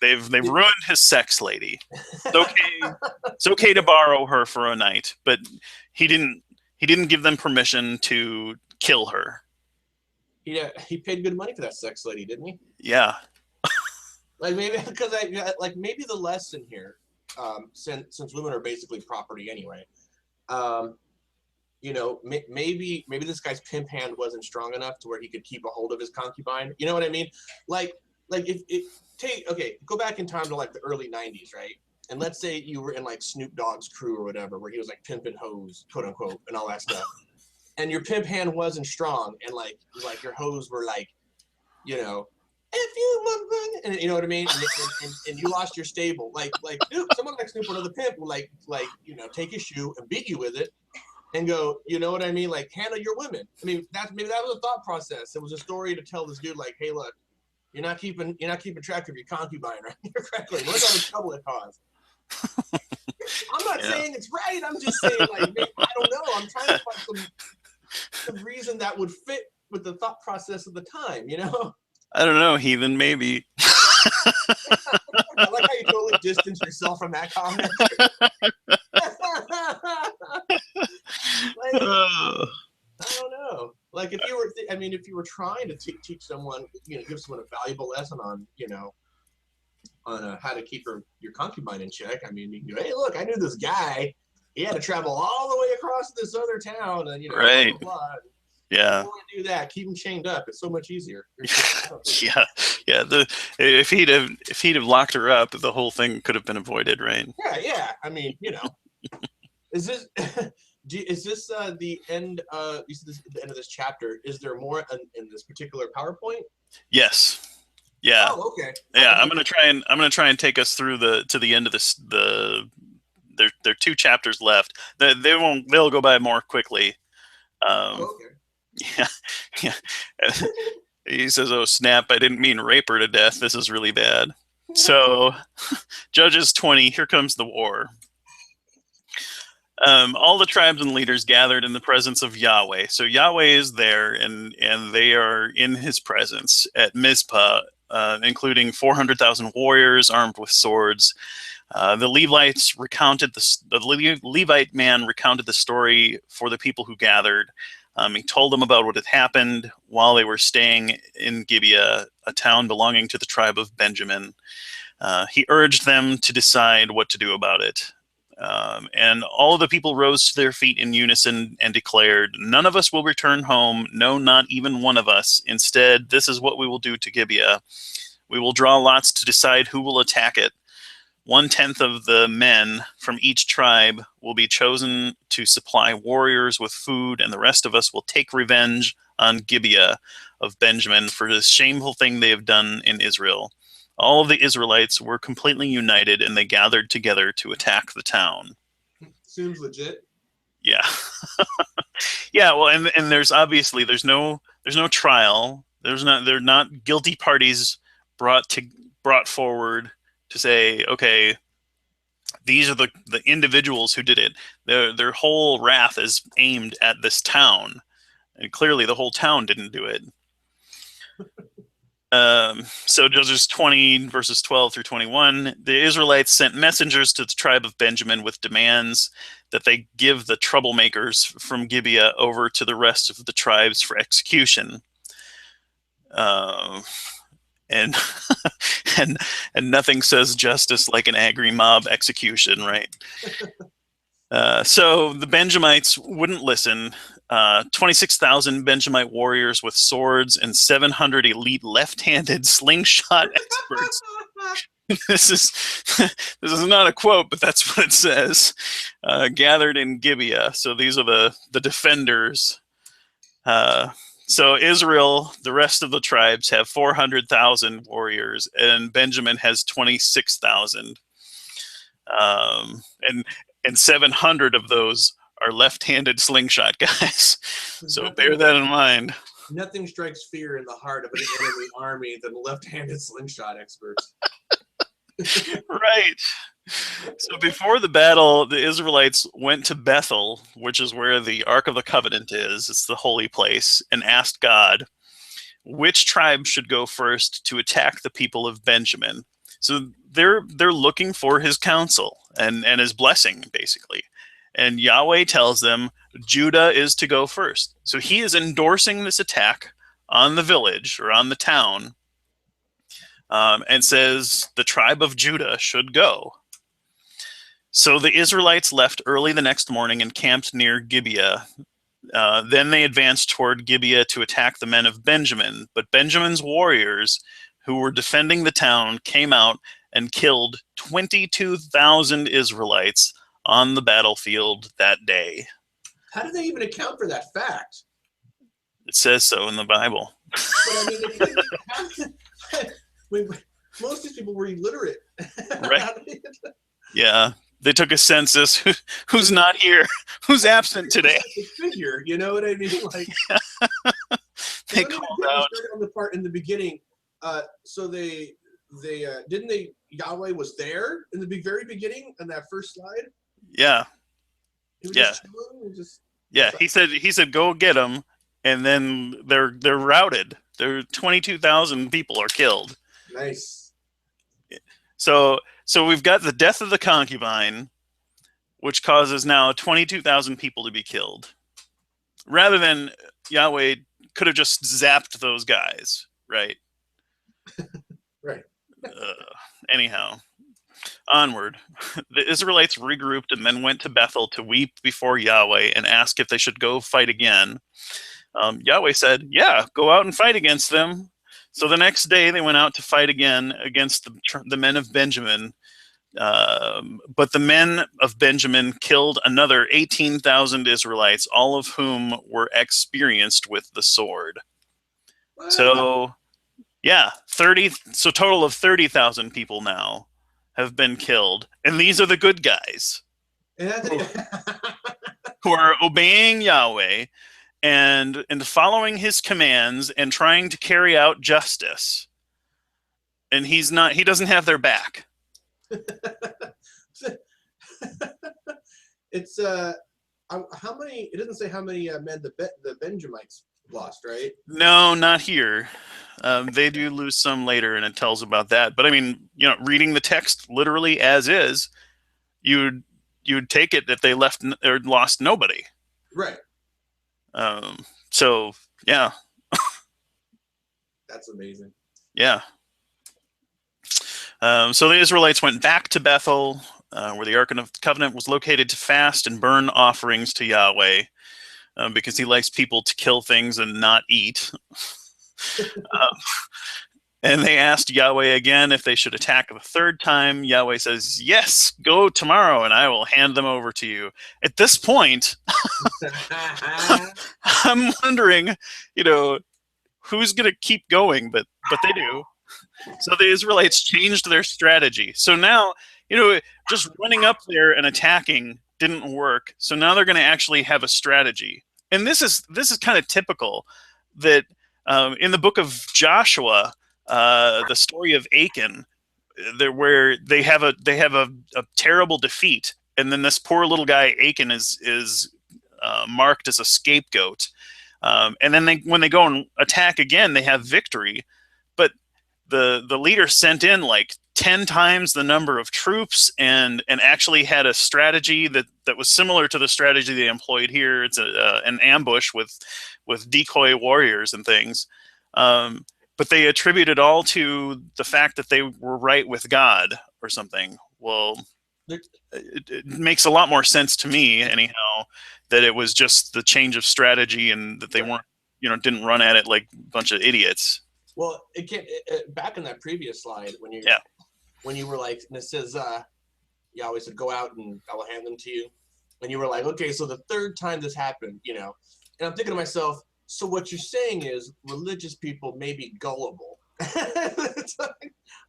They've ruined his sex lady. It's okay to borrow her for a night, but he didn't give them permission to kill her. He paid good money for that sex lady, didn't he? Yeah. Like, maybe because maybe the lesson here, since women are basically property anyway, maybe this guy's pimp hand wasn't strong enough to where he could keep a hold of his concubine. You know what I mean? Like go back in time to like the early '90s, right? And let's say you were in like Snoop Dogg's crew or whatever, where he was like pimping hoes, quote unquote, and all that stuff. And your pimp hand wasn't strong, and like your hoes were like, if you, and you know what I mean, and you lost your stable, like dude, someone like Snoop or another pimp will take his shoe and beat you with it, and go, you know what I mean, like handle your women. I mean, maybe that was a thought process. It was a story to tell this dude, like, hey, look, you're not keeping track of your concubine right here correctly. Look all the trouble it caused. I'm not saying it's right. I'm just saying, like, I don't know. I'm trying to find some reason that would fit with the thought process of the time, I don't know, heathen, maybe. I like how you totally distance yourself from that comment. I don't know. Like, if you were trying to teach someone, give someone a valuable lesson on, on how to keep your concubine in check. I mean, you can go, hey, look, I knew this guy. He had to travel all the way across this other town, and right. Blah, blah, blah. Yeah. You don't want to do that. Keep him chained up. It's so much easier. Yeah. If he'd have locked her up, the whole thing could have been avoided, right? Yeah. I mean, is this is this the end? The end of this chapter? Is there more in this particular PowerPoint? Yes. Yeah. Oh, okay. Yeah, I'm gonna try and take us through to the end of this. There are 2 chapters left. They'll go by more quickly. Okay. Yeah. He says, "Oh snap! I didn't mean rape her to death. This is really bad." So, Judges 20. Here comes the war. All the tribes and leaders gathered in the presence of Yahweh. So Yahweh is there, and they are in His presence at Mizpah, including 400,000 warriors armed with swords. The Levites recounted the Levite man recounted the story for the people who gathered. He told them about what had happened while they were staying in Gibeah, a town belonging to the tribe of Benjamin. He urged them to decide what to do about it. And all of the people rose to their feet in unison and declared, "None of us will return home, no, not even one of us. Instead, this is what we will do to Gibeah. We will draw lots to decide who will attack it. 1/10 of the men from each tribe will be chosen to supply warriors with food, and the rest of us will take revenge on Gibeah of Benjamin for this shameful thing they have done in Israel." All of the Israelites were completely united, and they gathered together to attack the town. Seems legit. Yeah. Yeah, well, and there's obviously there's no trial. They're not guilty parties brought forward to say, okay, these are the individuals who did it. Their whole wrath is aimed at this town, and clearly the whole town didn't do it. So Judges 20 verses 12 through 21, the Israelites sent messengers to the tribe of Benjamin with demands that they give the troublemakers from Gibeah over to the rest of the tribes for execution. And and nothing says justice like an angry mob execution, right? So the Benjamites wouldn't listen. 26,000 Benjamite warriors with swords and 700 elite left-handed slingshot experts. This is not a quote, but that's what it says. Gathered in Gibeah. So these are the defenders. So Israel, the rest of the tribes have 400,000 warriors, and Benjamin has 26,000. And 700 of those are left-handed slingshot guys. So bear that in mind. Nothing strikes fear in the heart of an enemy army than left-handed slingshot experts. Right. So before the battle, the Israelites went to Bethel, which is where the Ark of the Covenant is. It's the holy place, and asked God which tribe should go first to attack the people of Benjamin. So they're looking for his counsel and his blessing, basically. And Yahweh tells them Judah is to go first. So he is endorsing this attack on the village or on the town, and says the tribe of Judah should go. So the Israelites left early the next morning and camped near Gibeah. Then they advanced toward Gibeah to attack the men of Benjamin. But Benjamin's warriors, who were defending the town, came out and killed 22,000 Israelites on the battlefield that day. How do they even account for that fact? It says so in the Bible. But I mean, most of these people were illiterate. Right. Yeah. They took a census. Who's not here? Who's absent today? Figure, you know what I mean? Like, they called out on the part in the beginning. So they didn't they? Yahweh was there in the very beginning in that first slide. Yeah. He was Yeah. Yeah. He said go get them, and then they're routed. 22,000 people are killed. Nice. So we've got the death of the concubine, which causes now 22,000 people to be killed. Rather than Yahweh could have just zapped those guys, right? Right. Anyhow, onward. The Israelites regrouped and then went to Bethel to weep before Yahweh and ask if they should go fight again. Yahweh said, yeah, go out and fight against them. So the next day they went out to fight again against the men of Benjamin. But the men of Benjamin killed another 18,000 Israelites, all of whom were experienced with the sword. What? So, yeah, so total of 30,000 people now have been killed. And these are the good guys who are obeying Yahweh and following his commands and trying to carry out justice. And he doesn't have their back. It's how many? It doesn't say how many men the Benjamites lost, right? No, not here. They do lose some later, and it tells about that. But I mean, reading the text literally as is, you'd take it that they left or lost nobody. Right. So yeah, That's amazing. yeah. So the Israelites went back to Bethel, where the Ark of the Covenant was located, to fast and burn offerings to Yahweh, because he likes people to kill things and not eat. And they asked Yahweh again if they should attack the third time. Yahweh says, "Yes, go tomorrow, and I will hand them over to you." At this point, I'm wondering, who's going to keep going, but they do. So the Israelites changed their strategy. So now, just running up there and attacking didn't work. So now they're going to actually have a strategy. And this is kind of typical that in the book of Joshua, the story of Achan, where they have a terrible defeat, and then this poor little guy Achan is marked as a scapegoat. And then when they go and attack again, they have victory. But the leader sent in like 10 times the number of troops and actually had a strategy that was similar to the strategy they employed here. It's an ambush with decoy warriors and things. But they attribute it all to the fact that they were right with God or something. Well, it makes a lot more sense to me, anyhow, that it was just the change of strategy and that they weren't, didn't run at it like a bunch of idiots. Well, back in that previous slide when you were like, and it says, Yahweh said, "Go out and I will hand them to you," and you were like, okay, so the third time this happened, and I'm thinking to myself, so what you're saying is religious people may be gullible. I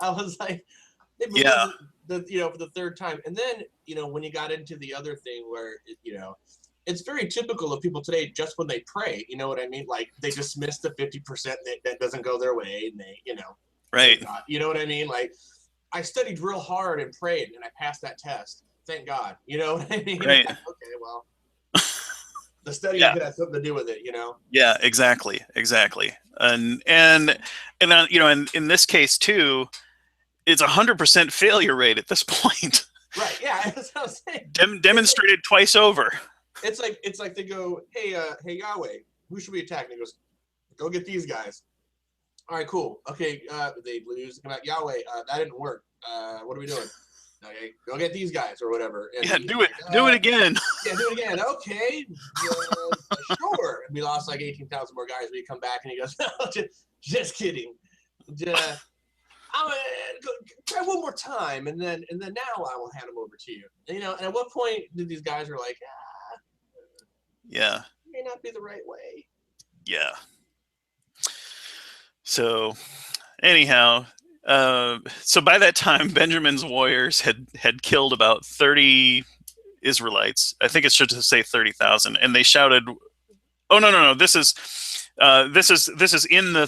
was like, for the third time. And then, when you got into the other thing where, it's very typical of people today, just when they pray, you know what I mean? Like they dismiss the 50% that doesn't go their way, and they, right. You know what I mean? Like I studied real hard and prayed and I passed that test. Thank God. You know what I mean? Right. Like, okay, well, the study could have something to do with it, Yeah, exactly. And in this case too, it's 100% failure rate at this point. Right. Yeah. That's what I'm saying. Demonstrated twice over. It's like they go, hey Yahweh, who should we attack? And he goes, go get these guys. All right, cool. Okay, they lose. Come out, Yahweh, that didn't work. What are we doing? Okay, go get these guys or whatever. And do it. Do it again. Yeah, do it again. Okay, sure. And we lost like 18,000 more guys. We come back and he goes, no, just kidding. I'm gonna try one more time, and then now I will hand them over to you. And at what point did these guys were like, yeah, may not be the right way. Yeah. So, anyhow, so by that time, Benjamin's warriors had killed about 30 Israelites. I think it should say 30,000, and they shouted, "Oh no! This is in the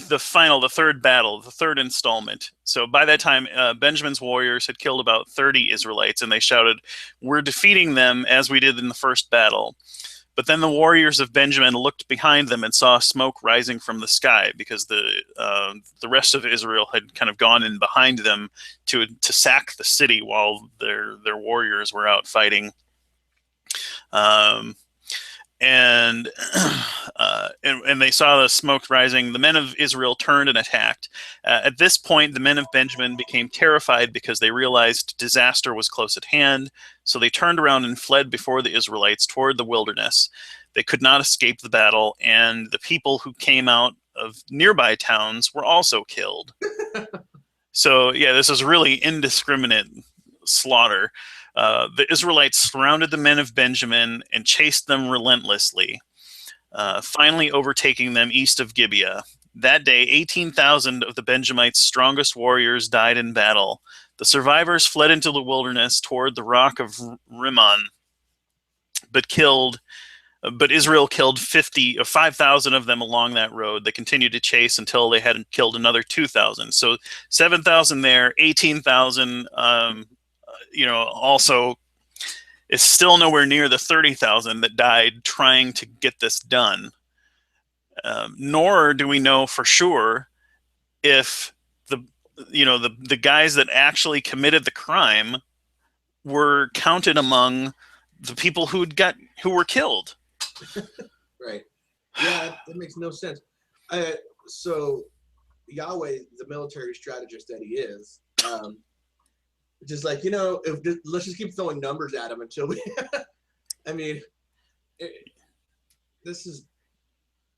third battle, the third installment." So by that time, Benjamin's warriors had killed about 30 Israelites, and they shouted, "We're defeating them as we did in the first battle." But then the warriors of Benjamin looked behind them and saw smoke rising from the sky, because the rest of Israel had kind of gone in behind them to sack the city while their warriors were out fighting. And they saw the smoke rising. The men of Israel turned and attacked. At this point, the men of Benjamin became terrified because they realized disaster was close at hand. So they turned around and fled before the Israelites toward the wilderness. They could not escape the battle, and the people who came out of nearby towns were also killed. So yeah, this is really indiscriminate slaughter. The Israelites surrounded the men of Benjamin and chased them relentlessly, finally overtaking them east of Gibeah. That day, 18,000 of the Benjamites' strongest warriors died in battle. The survivors fled into the wilderness toward the rock of Rimmon, but Israel killed 5,000 of them along that road. They continued to chase until they had killed another 2,000. So 7,000 there, 18,000. Also, it's still nowhere near the 30,000 that died trying to get this done. Nor do we know for sure if the guys that actually committed the crime were counted among the people who were killed. Right. Yeah, that makes no sense. So Yahweh, the military strategist that he is, just like, let's just keep throwing numbers at him until we. I mean, this is,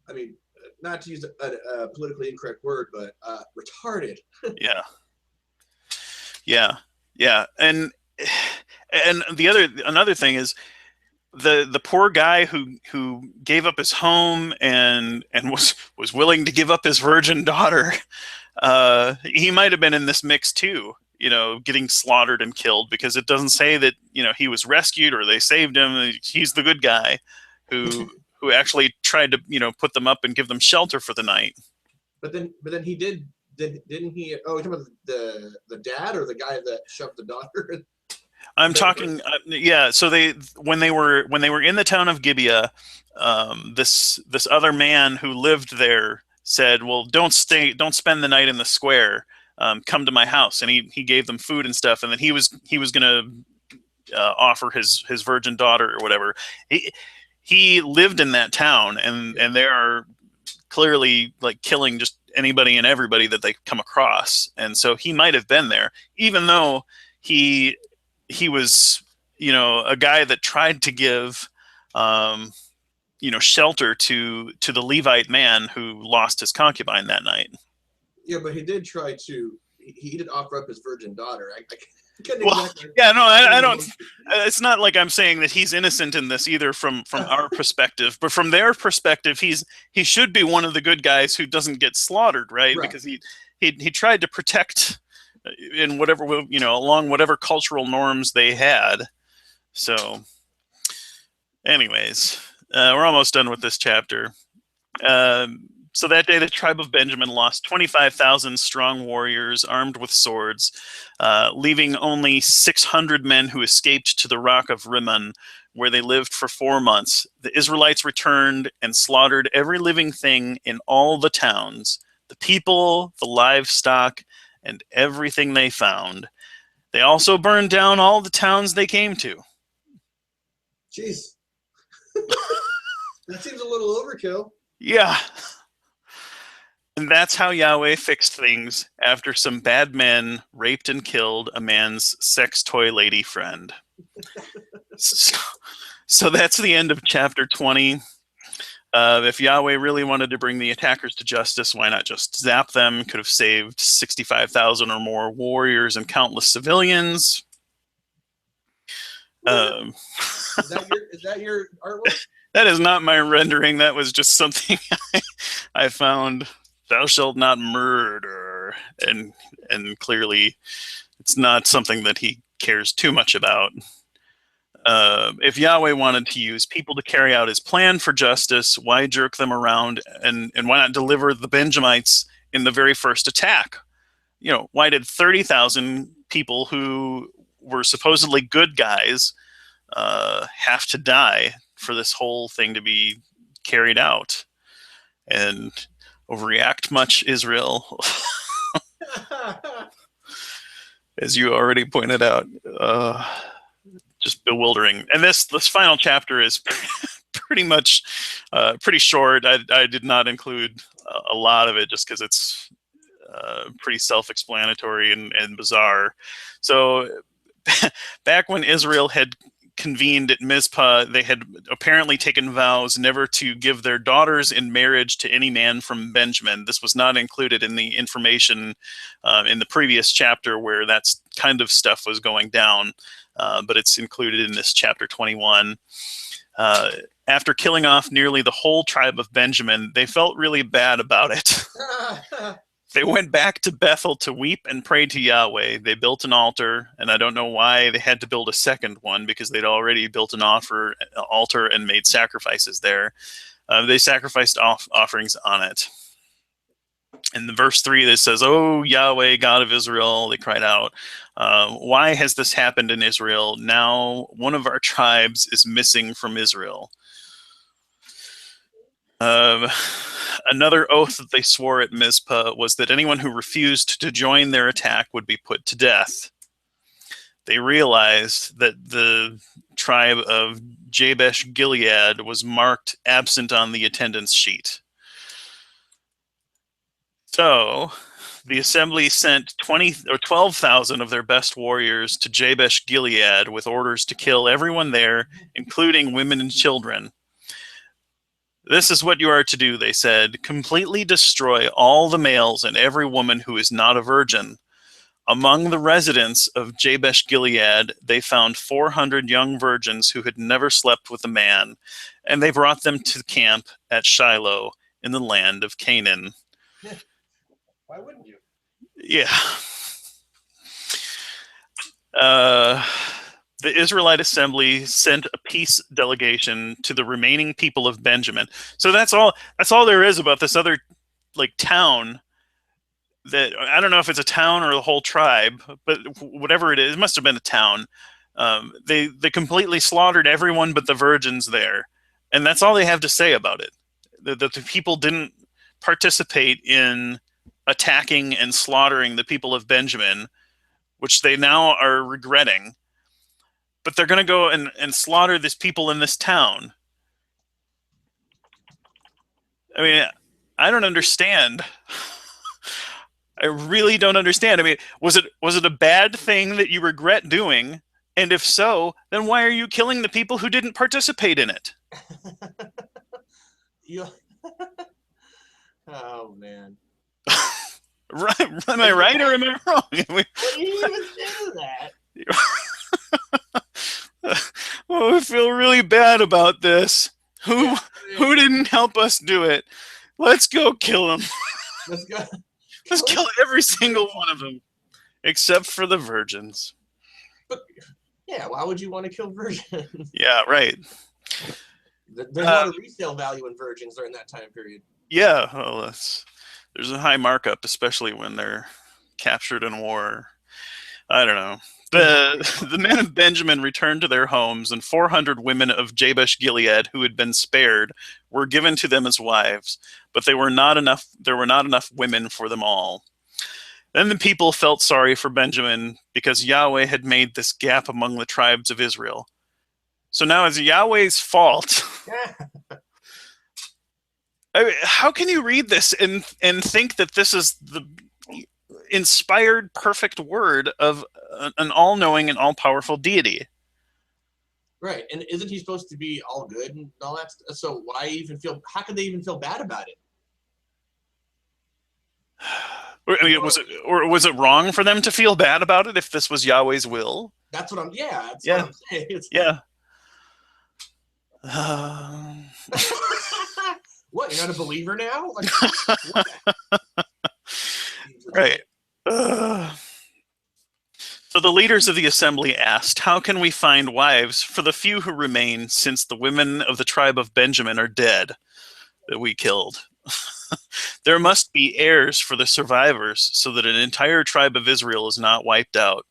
I mean, not to use a politically incorrect word, but retarded. Yeah. Yeah. Yeah. And another thing is the poor guy who gave up his home and was willing to give up his virgin daughter. He might have been in this mix too, getting slaughtered and killed, because it doesn't say that, he was rescued or they saved him. He's the good guy who actually tried to, put them up and give them shelter for the night. But then he did. Didn't he? Oh, you're talking about the dad or the guy that shoved the daughter? I'm talking, yeah. So when they were in the town of Gibeah, this other man who lived there said, "Well, don't spend the night in the square. Come to my house." And he gave them food and stuff, and then he was gonna offer his virgin daughter or whatever. He lived in that town, and they are clearly like killing just anybody and everybody that they come across, and so he might have been there, even though he was, a guy that tried to give, shelter to the Levite man who lost his concubine that night. Yeah, but he did try to. He did offer up his virgin daughter. I don't. It's not like I'm saying that he's innocent in this either, from our perspective, but from their perspective, he should be one of the good guys who doesn't get slaughtered, right? Because he tried to protect in whatever, along whatever cultural norms they had. So, anyways, we're almost done with this chapter. So that day, the tribe of Benjamin lost 25,000 strong warriors armed with swords, leaving only 600 men who escaped to the rock of Rimmon, where they lived for 4 months. The Israelites returned and slaughtered every living thing in all the towns, the people, the livestock, and everything they found. They also burned down all the towns they came to. Jeez. That seems a little overkill. Yeah. And that's how Yahweh fixed things after some bad men raped and killed a man's sex toy lady friend. So that's the end of chapter 20. If Yahweh really wanted to bring the attackers to justice, why not just zap them? Could have saved 65,000 or more warriors and countless civilians. Is that your artwork? That is not my rendering. That was just something I found. Thou shalt not murder, and clearly it's not something that he cares too much about. If Yahweh wanted to use people to carry out his plan for justice, why jerk them around, and why not deliver the Benjamites in the very first attack? Why did 30,000 people who were supposedly good guys have to die for this whole thing to be carried out? And overreact much, Israel? As you already pointed out, just bewildering. And this final chapter is pretty much pretty short. I did not include a lot of it just because it's pretty self-explanatory and bizarre. So back when Israel had convened at Mizpah, they had apparently taken vows never to give their daughters in marriage to any man from Benjamin. This was not included in the information in the previous chapter where that kind of stuff was going down, but it's included in this chapter 21. After killing off nearly the whole tribe of Benjamin, they felt really bad about it. They went back to Bethel to weep and pray to Yahweh. They built an altar, and I don't know why they had to build a second one, because they'd already built an altar and made sacrifices there. They sacrificed offerings on it. In the verse 3, that says, "Oh, Yahweh, God of Israel," they cried out, "why has this happened in Israel? Now one of our tribes is missing from Israel." Another oath that they swore at Mizpah was that anyone who refused to join their attack would be put to death. They realized that the tribe of Jabesh Gilead was marked absent on the attendance sheet. So the assembly sent 12,000 of their best warriors to Jabesh Gilead with orders to kill everyone there, including women and children. This is what you are to do, they said. Completely destroy all the males and every woman who is not a virgin. Among the residents of Jabesh Gilead, they found 400 young virgins who had never slept with a man, and they brought them to camp at Shiloh in the land of Canaan. Why wouldn't you? Yeah. The Israelite assembly sent a peace delegation to the remaining people of Benjamin. So that's all there is about this other town. That I don't know if it's a town or the whole tribe, but whatever it is, it must have been a town. They completely slaughtered everyone but the virgins there, and that's all they have to say about it. That the people didn't participate in attacking and slaughtering the people of Benjamin, which they now are regretting. But they're going to go and slaughter these people in this town. I mean, I don't understand. I really don't understand. I mean, was it a bad thing that you regret doing? And if so, then why are you killing the people who didn't participate in it? Oh, man. Am I right or am I wrong? What do you even do that? Oh, I feel really bad about this. Who didn't help us do it? Let's go kill them. Let's go. Let's kill every single one of them, except for the virgins. But yeah, why would you want to kill virgins? Yeah, right. There's a lot of resale value in virgins during that time period. Yeah, well, there's a high markup, especially when they're captured in war. I don't know. The men of Benjamin returned to their homes, and 400 women of Jabesh Gilead who had been spared were given to them as wives, but there were not enough women for them all. Then the people felt sorry for Benjamin because Yahweh had made this gap among the tribes of Israel. So now it's Yahweh's fault. I mean, how can you read this and think that this is the inspired, perfect word of an all-knowing and all-powerful deity? Right, and isn't he supposed to be all good and all that stuff? So why even how could they even feel bad about it? I mean, was it wrong for them to feel bad about it if this was Yahweh's will? That's what I'm. Yeah, that's Yeah. what I'm saying. Yeah. What? You're not a believer now? Like, right. So the leaders of the assembly asked, "How can we find wives for the few who remain, since the women of the tribe of Benjamin are dead that we killed? There must be heirs for the survivors so that an entire tribe of Israel is not wiped out.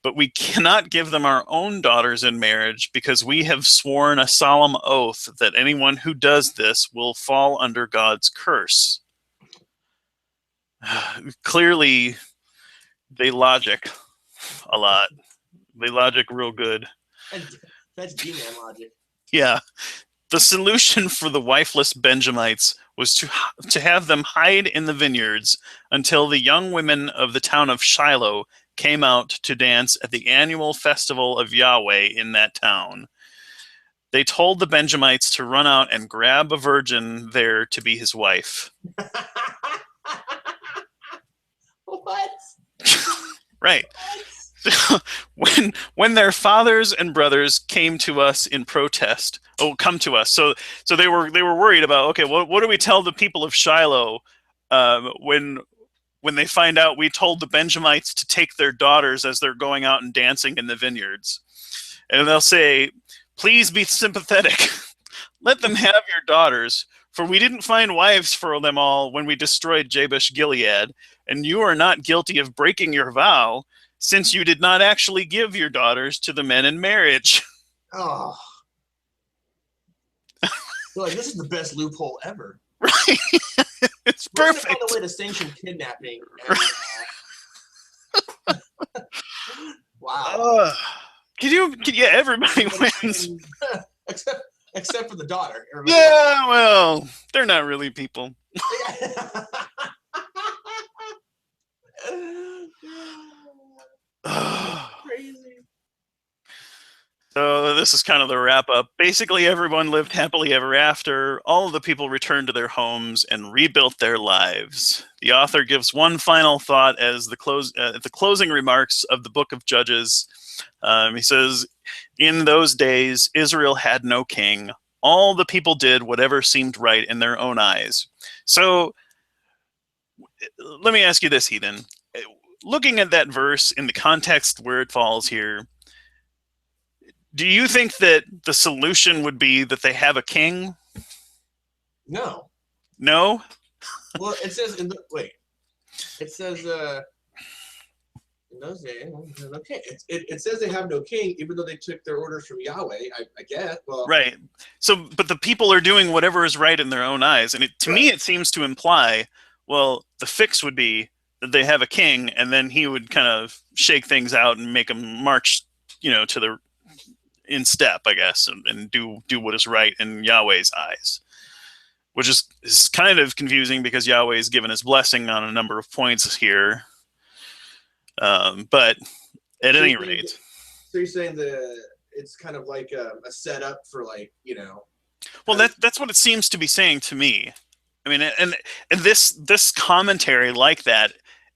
But we cannot give them our own daughters in marriage because we have sworn a solemn oath that anyone who does this will fall under God's curse." Clearly, they logic a lot. They logic real good. That's D-man logic. Yeah. The solution for the wifeless Benjamites was to have them hide in the vineyards until the young women of the town of Shiloh came out to dance at the annual festival of Yahweh in that town. They told the Benjamites to run out and grab a virgin there to be his wife. What? Right. When their fathers and brothers came to us in protest, come to us. So they were worried about, okay, what do we tell the people of Shiloh when they find out we told the Benjamites to take their daughters as they're going out and dancing in the vineyards? And they'll say, "Please be sympathetic. Let them have your daughters, for we didn't find wives for them all when we destroyed Jabesh Gilead, and you are not guilty of breaking your vow, since you did not actually give your daughters to the men in marriage." Oh. Like, this is the best loophole ever. Right. It's We're gonna find perfect. a way to sanction kidnapping. And, wow. Yeah, everybody wins. except except for the daughter. Everybody Yeah, well, they're not really people. Crazy. So this is kind of the wrap up. Basically, everyone lived happily ever after. All of the people returned to their homes and rebuilt their lives. The author gives one final thought as the closing remarks of the Book of Judges. He says, "In those days, Israel had no king. All the people did whatever seemed right in their own eyes." So let me ask you this, Heathen. Looking at that verse in the context where it falls here, do you think that the solution would be that they have a king? No. No? Well, it says in the wait. It says in those days, okay. It says they have no king, even though they took their orders from Yahweh. I guess. Well, Right. So, but the people are doing whatever is right in their own eyes, and to me, it seems to imply, well, the fix would be that they have a king, and then he would kind of shake things out and make them march, to the in step, I guess, and do what is right in Yahweh's eyes, which is kind of confusing because Yahweh has given his blessing on a number of points here. But at any rate, so you're saying it's kind of like a setup for well, that's what it seems to be saying to me. I mean, and this commentary like that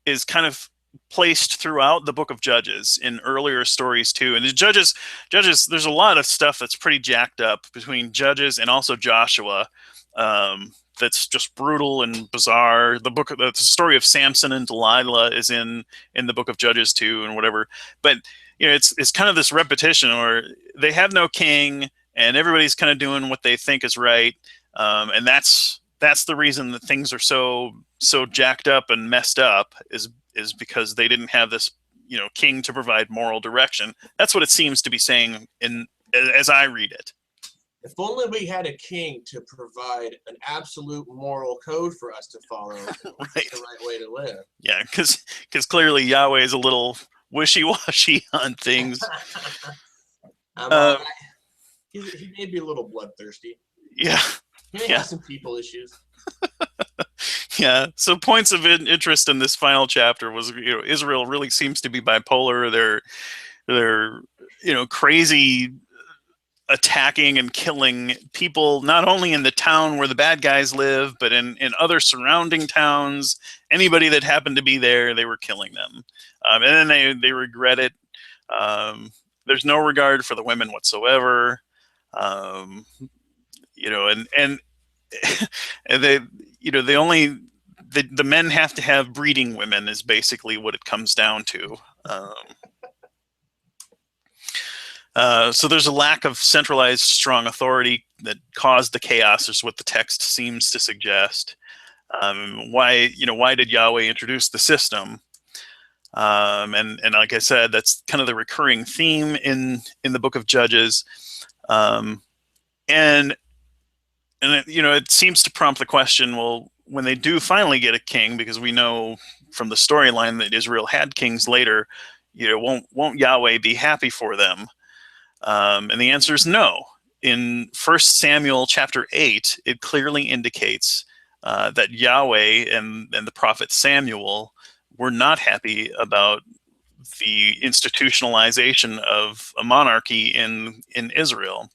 is kind of placed throughout the Book of Judges in earlier stories too. And the Judges, there's a lot of stuff that's pretty jacked up between Judges and also Joshua. That's just brutal and bizarre. The story of Samson and Delilah is in the Book of Judges too, and whatever. But it's kind of this repetition where they have no king, and everybody's kind of doing what they think is right, and that's the reason that things are so jacked up and messed up is because they didn't have this king to provide moral direction. That's what it seems to be saying as I read it. If only we had a king to provide an absolute moral code for us to follow, Right. the right way to live. Yeah, because clearly Yahweh is a little wishy-washy on things. He may be a little bloodthirsty. Yeah. He may have some people issues. Yeah. So points of interest in this final chapter was Israel really seems to be bipolar. They're crazy, attacking and killing people not only in the town where the bad guys live, but in other surrounding towns. Anybody that happened to be there, they were killing them, and then they regret it. There's no regard for the women whatsoever, and and the men have to have breeding women is basically what it comes down to. So there's a lack of centralized strong authority that caused the chaos, is what the text seems to suggest. Why did Yahweh introduce the system? And like I said, that's kind of the recurring theme in the Book of Judges. And it seems to prompt the question, well, when they do finally get a king, because we know from the storyline that Israel had kings later, won't Yahweh be happy for them? And the answer is no. In 1 Samuel chapter 8, it clearly indicates that Yahweh and the prophet Samuel were not happy about the institutionalization of a monarchy in Israel.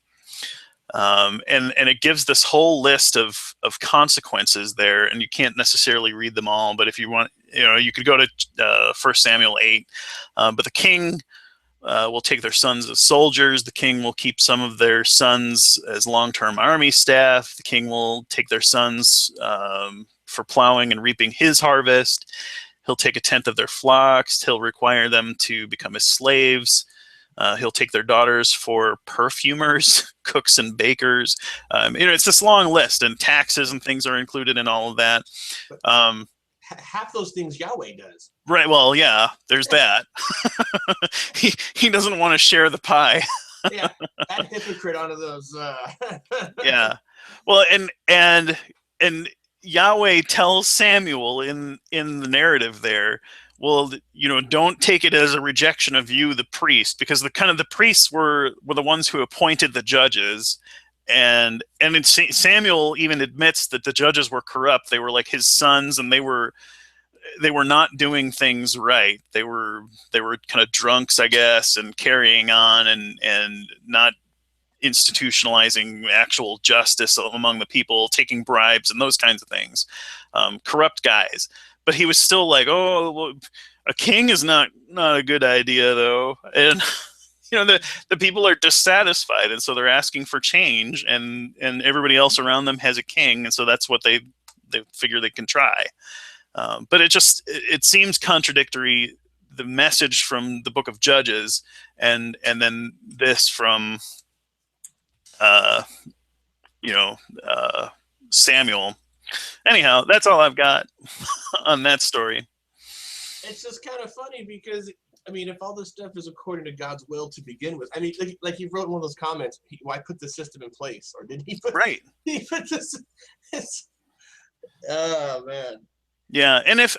And it gives this whole list of consequences there, and you can't necessarily read them all, but if you want, you could go to 1 Samuel 8. But the king will take their sons as soldiers. The king will keep some of their sons as long-term army staff. The king will take their sons for plowing and reaping his harvest. He'll take a tenth of their flocks. He'll require them to become his slaves. He'll take their daughters for perfumers, cooks, and bakers. It's this long list, and taxes and things are included in all of that. Half those things Yahweh does. Right. Well, yeah, there's that. he doesn't want to share the pie. Yeah, that hypocrite onto those. Yeah. Well, and and Yahweh tells Samuel in the narrative there, well, don't take it as a rejection of you, the priest, because the priests were the ones who appointed the judges, and Samuel even admits that the judges were corrupt. They were like his sons, and they were not doing things right. They were kind of drunks, I guess, and carrying on and not institutionalizing actual justice among the people, taking bribes and those kinds of things. Corrupt guys. But he was still like, oh, well, a king is not a good idea, though. And the people are dissatisfied, and so they're asking for change, and everybody else around them has a king, and so that's what they figure they can try. But it seems contradictory, the message from the book of Judges and then this from Samuel. Anyhow, that's all I've got on that story. It's just kind of funny because, I mean, if all this stuff is according to God's will to begin with, I mean, like he wrote in one of those comments, why put the system in place? Or did he put, right. He put this, oh, man. Yeah, and if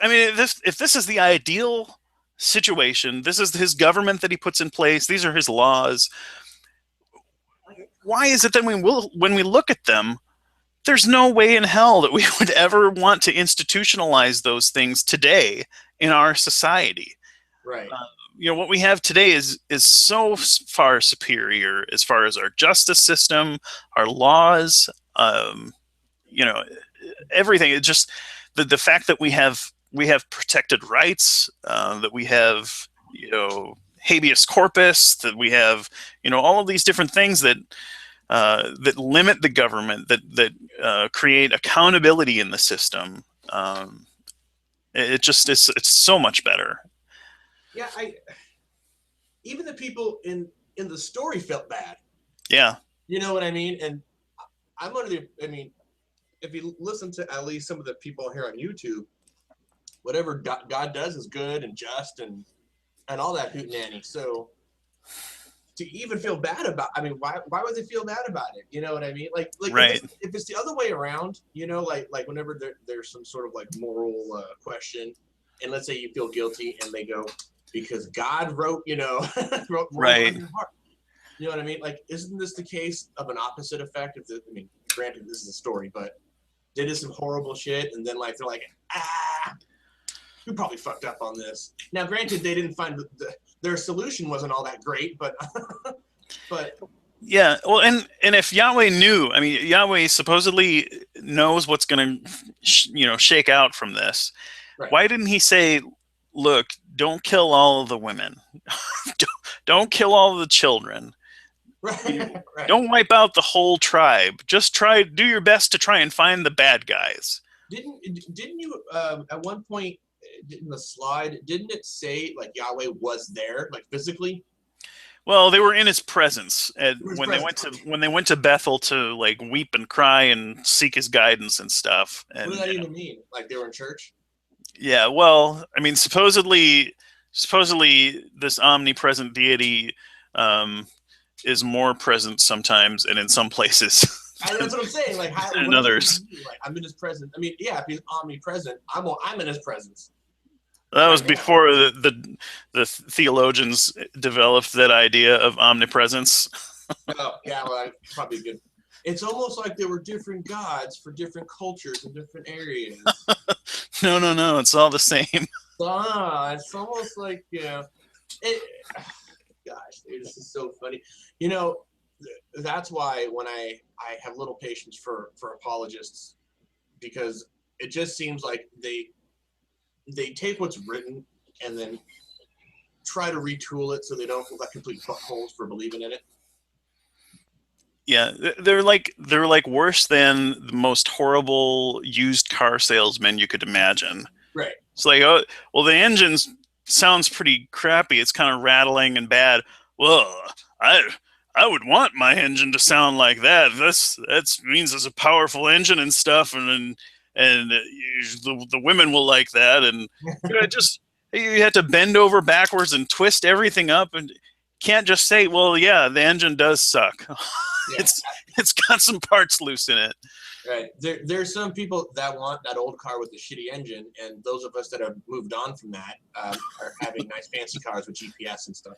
this is the ideal situation, this is his government that he puts in place, these are his laws, why is it that when we look at them, there's no way in hell that we would ever want to institutionalize those things today in our society? Right. What we have today is so far superior as far as our justice system, our laws, everything. It just the fact that we have protected rights, that we have habeas corpus, that we have all of these different things that limit the government, that create accountability in the system. It's so much better. Yeah, even the people in the story felt bad. Yeah. You know what I mean? And I'm under the, I mean, if you listen to at least some of the people here on YouTube, whatever God does is good and just and all that hootenanny. So to even feel bad about, I mean, why would they feel bad about it? You know what I mean? Like right. if it's the other way around, like whenever there's some sort of like moral question, and let's say you feel guilty, and they go, because God wrote, wrote right. on your heart. You know what I mean? Like, isn't this the case of an opposite effect? I mean, granted, this is a story, but did some horrible shit, and then like they're like, you probably fucked up on this. Now, granted, they didn't find their solution wasn't all that great, but yeah. Well, and if Yahweh knew, I mean, Yahweh supposedly knows what's going to shake out from this. Right. Why didn't he say, look, don't kill all of the women, don't kill all of the children, right. Don't wipe out the whole tribe, just do your best to try and find the bad guys? Didn't you at one point in the slide, didn't it say like Yahweh was there, like physically? Well, they were in his presence when they went to Bethel to like weep and cry and seek his guidance and stuff. And, what does that even mean? Like they were in church? Yeah, well, I mean, supposedly this omnipresent deity is more present sometimes and in some places. That's what I'm saying. Like, how? In others, like, I'm in his presence. I mean, yeah, if he's omnipresent, I'm in his presence. That was before the theologians developed that idea of omnipresence. Oh, yeah, well, probably good. It's almost like there were different gods for different cultures in different areas. No, it's all the same. It's almost like, gosh, dude, this is so funny. That's why when I have little patience for apologists, because it just seems like they take what's written and then try to retool it so they don't look like complete buttholes for believing in it. Yeah, they're like worse than the most horrible used car salesman you could imagine. Right. It's like, oh, well, the engine sounds pretty crappy. It's kind of rattling and bad. Well, I would want my engine to sound like that. That means it's a powerful engine and stuff, and the women will like that. And you have to bend over backwards and twist everything up, and can't just say, well, yeah, the engine does suck. Yeah. It's got some parts loose in it. Right. There's some people that want that old car with the shitty engine, and those of us that have moved on from that are having nice fancy cars with GPS and stuff.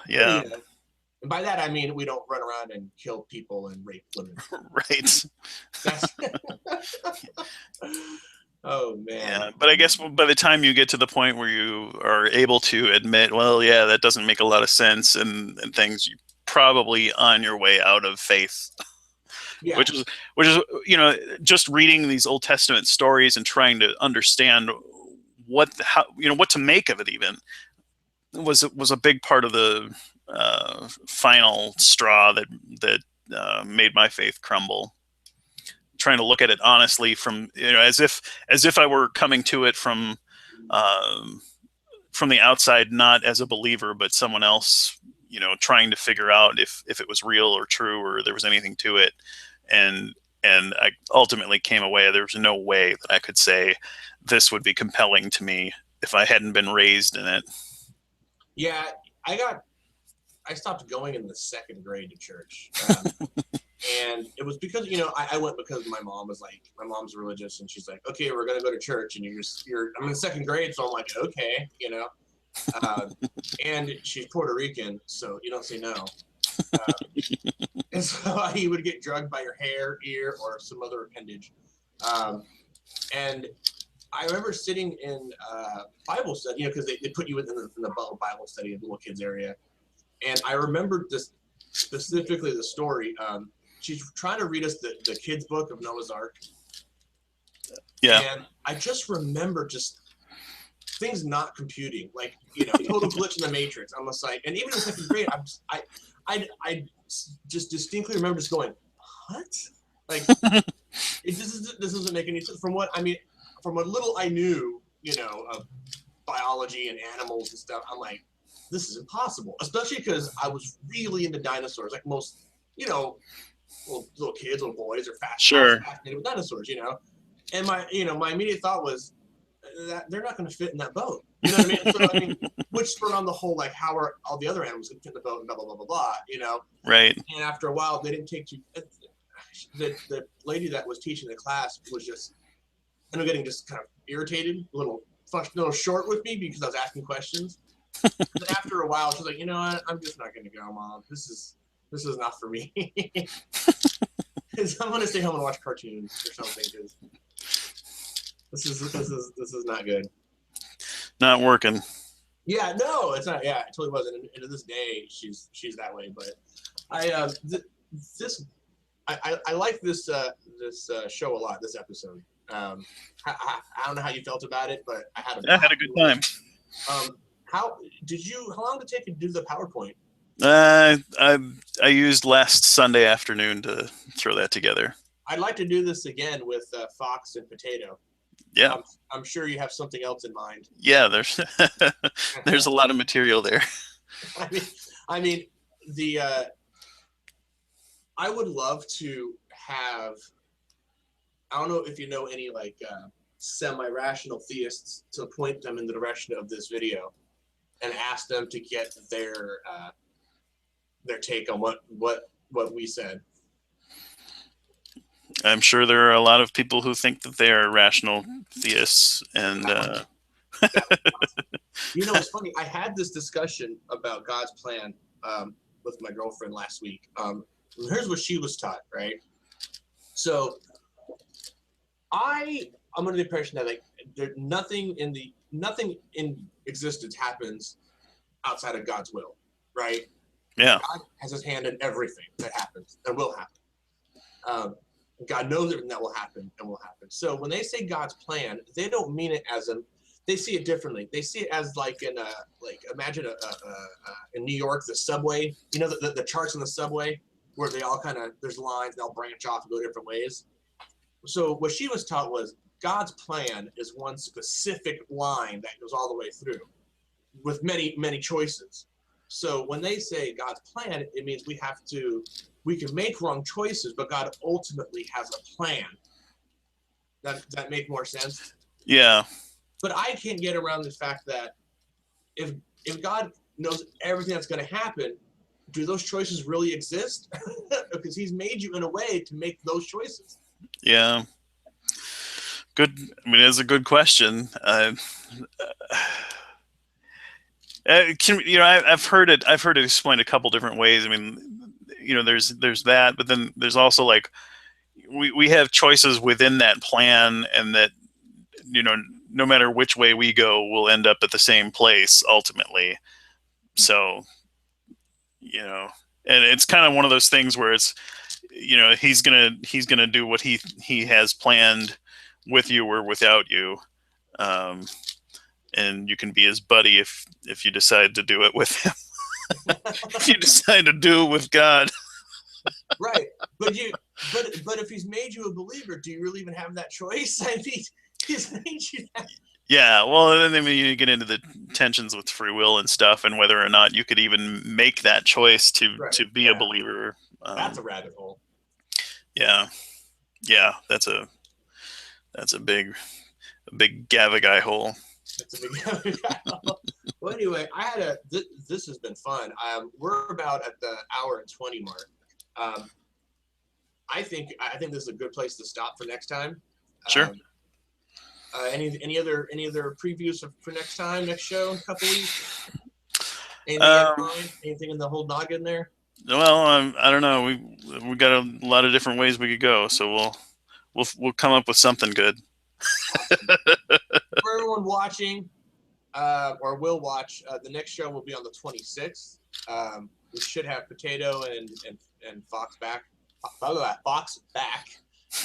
Yeah. You know, and by that I mean we don't run around and kill people and rape women. Right. That's oh man. Yeah, but I guess by the time you get to the point where you are able to admit, well, yeah, that doesn't make a lot of sense, and things, you probably on your way out of faith, Yeah. which is just reading these Old Testament stories and trying to understand what to make of it even was a big part of the final straw that made my faith crumble. Trying to look at it honestly from as if I were coming to it um, from the outside, not as a believer, but someone else, trying to figure out if it was real or true or there was anything to it. And I ultimately came away, there was no way that I could say this would be compelling to me if I hadn't been raised in it. Yeah, I stopped going in the second grade to church. And it was because, I went because my mom's religious, and she's like, okay, we're going to go to church. And I'm in second grade. So I'm like, okay, and she's Puerto Rican, so you don't say no. And so you would get drugged by your hair, ear, or some other appendage. And I remember sitting in Bible study, because they put you in the Bible study in the little kids area. And I remember this specifically the story. She's trying to read us the kids' book of Noah's Ark. Yeah. And I just remember things not computing, like, total glitch in the matrix. I'm just like, and even in second grade, I just distinctly remember just going, what? Like, this doesn't make any sense. From what little I knew, of biology and animals and stuff, I'm like, this is impossible. Especially because I was really into dinosaurs, like most, little kids, little boys are fascinated with dinosaurs, And my immediate thought was that they're not going to fit in that boat. You know what I mean? So which spurred on the whole, like, how are all the other animals going to fit in the boat and blah blah blah blah blah. Right. And after a while, they didn't take to the lady that was teaching the class was just, getting just kind of irritated, a little short with me because I was asking questions. And then after a while, she's like, you know what? I'm just not going to go, Mom. This is not for me. Because I'm going to stay home and watch cartoons or something. Because this is not good. Not working. Yeah, no, it's not. Yeah, it totally wasn't. And to this day, she's that way. But I like this show a lot. This episode. I don't know how you felt about it, but I had a good time. How long did it take you to do the PowerPoint? I used last Sunday afternoon to throw that together. I'd like to do this again with Fox and Potato. Yeah. I'm sure you have something else in mind. Yeah, there's a lot of material there. I mean, I would love to have, I don't know if you know any like semi-rational theists, to point them in the direction of this video and ask them to get their take on what we said. I'm sure there are a lot of people who think that they are rational theists, and it's funny. I had this discussion about God's plan with my girlfriend last week. Here's what she was taught, right? So I'm under the impression that nothing in existence happens outside of God's will, right? Yeah. God has his hand in everything that happens and will happen. God knows everything that will happen and will happen. So when they say God's plan, they don't mean it as they see it differently. They see it as imagine in New York, the subway, the charts in the subway where they all there's lines, they'll branch off and go different ways. So what she was taught was God's plan is one specific line that goes all the way through with many, many choices. So when they say God's plan, it means we can make wrong choices, but God ultimately has a plan. That make more sense? Yeah. But I can't get around the fact that if God knows everything that's going to happen, do those choices really exist? Because he's made you in a way to make those choices. Yeah. Good. I mean, it's a good question. I've heard it. I've heard it explained a couple different ways. I mean, there's that, but then there's also like we have choices within that plan, and that no matter which way we go, we'll end up at the same place ultimately. So, and it's kind of one of those things where it's, he's gonna do what he has planned with you or without you. And you can be his buddy if you decide to do it with him. If you decide to do it with God. Right. But if he's made you a believer, do you really even have that choice? I mean, he's made you that. Yeah, well, then I mean, you get into the tensions with free will and stuff, and whether or not you could even make that choice to be a believer. That's a rabbit hole. Yeah, that's a big Gavagai hole. That's a big Gavagai hole. Well, anyway, this has been fun. We're about at the hour and 20 mark. I think this is a good place to stop for next time. Sure. Any other previews for next time, next show, in a couple weeks? Anything in the whole noggin there? Well, I don't know. We got a lot of different ways we could go, so we'll come up with something good. Awesome. For everyone watching, or will watch, the next show will be on the 26th. We should have Potato and Fox back.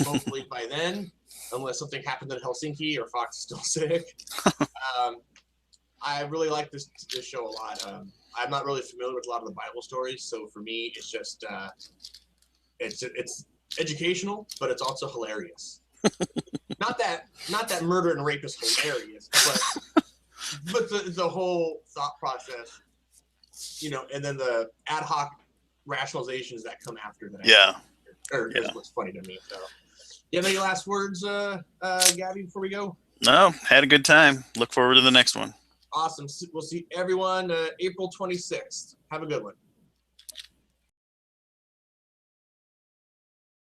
Hopefully by then, unless something happened in Helsinki or Fox is still sick. I really like this show a lot. I'm not really familiar with a lot of the Bible stories, so for me, it's just it's educational, but it's also hilarious. Not that murder and rape is hilarious, but the whole thought process, and then the ad hoc rationalizations that come after that. Is what's funny to me. So, you have any last words, Gabby, before we go? No, had a good time. Look forward to the next one. Awesome. We'll see everyone April 26th. Have a good one.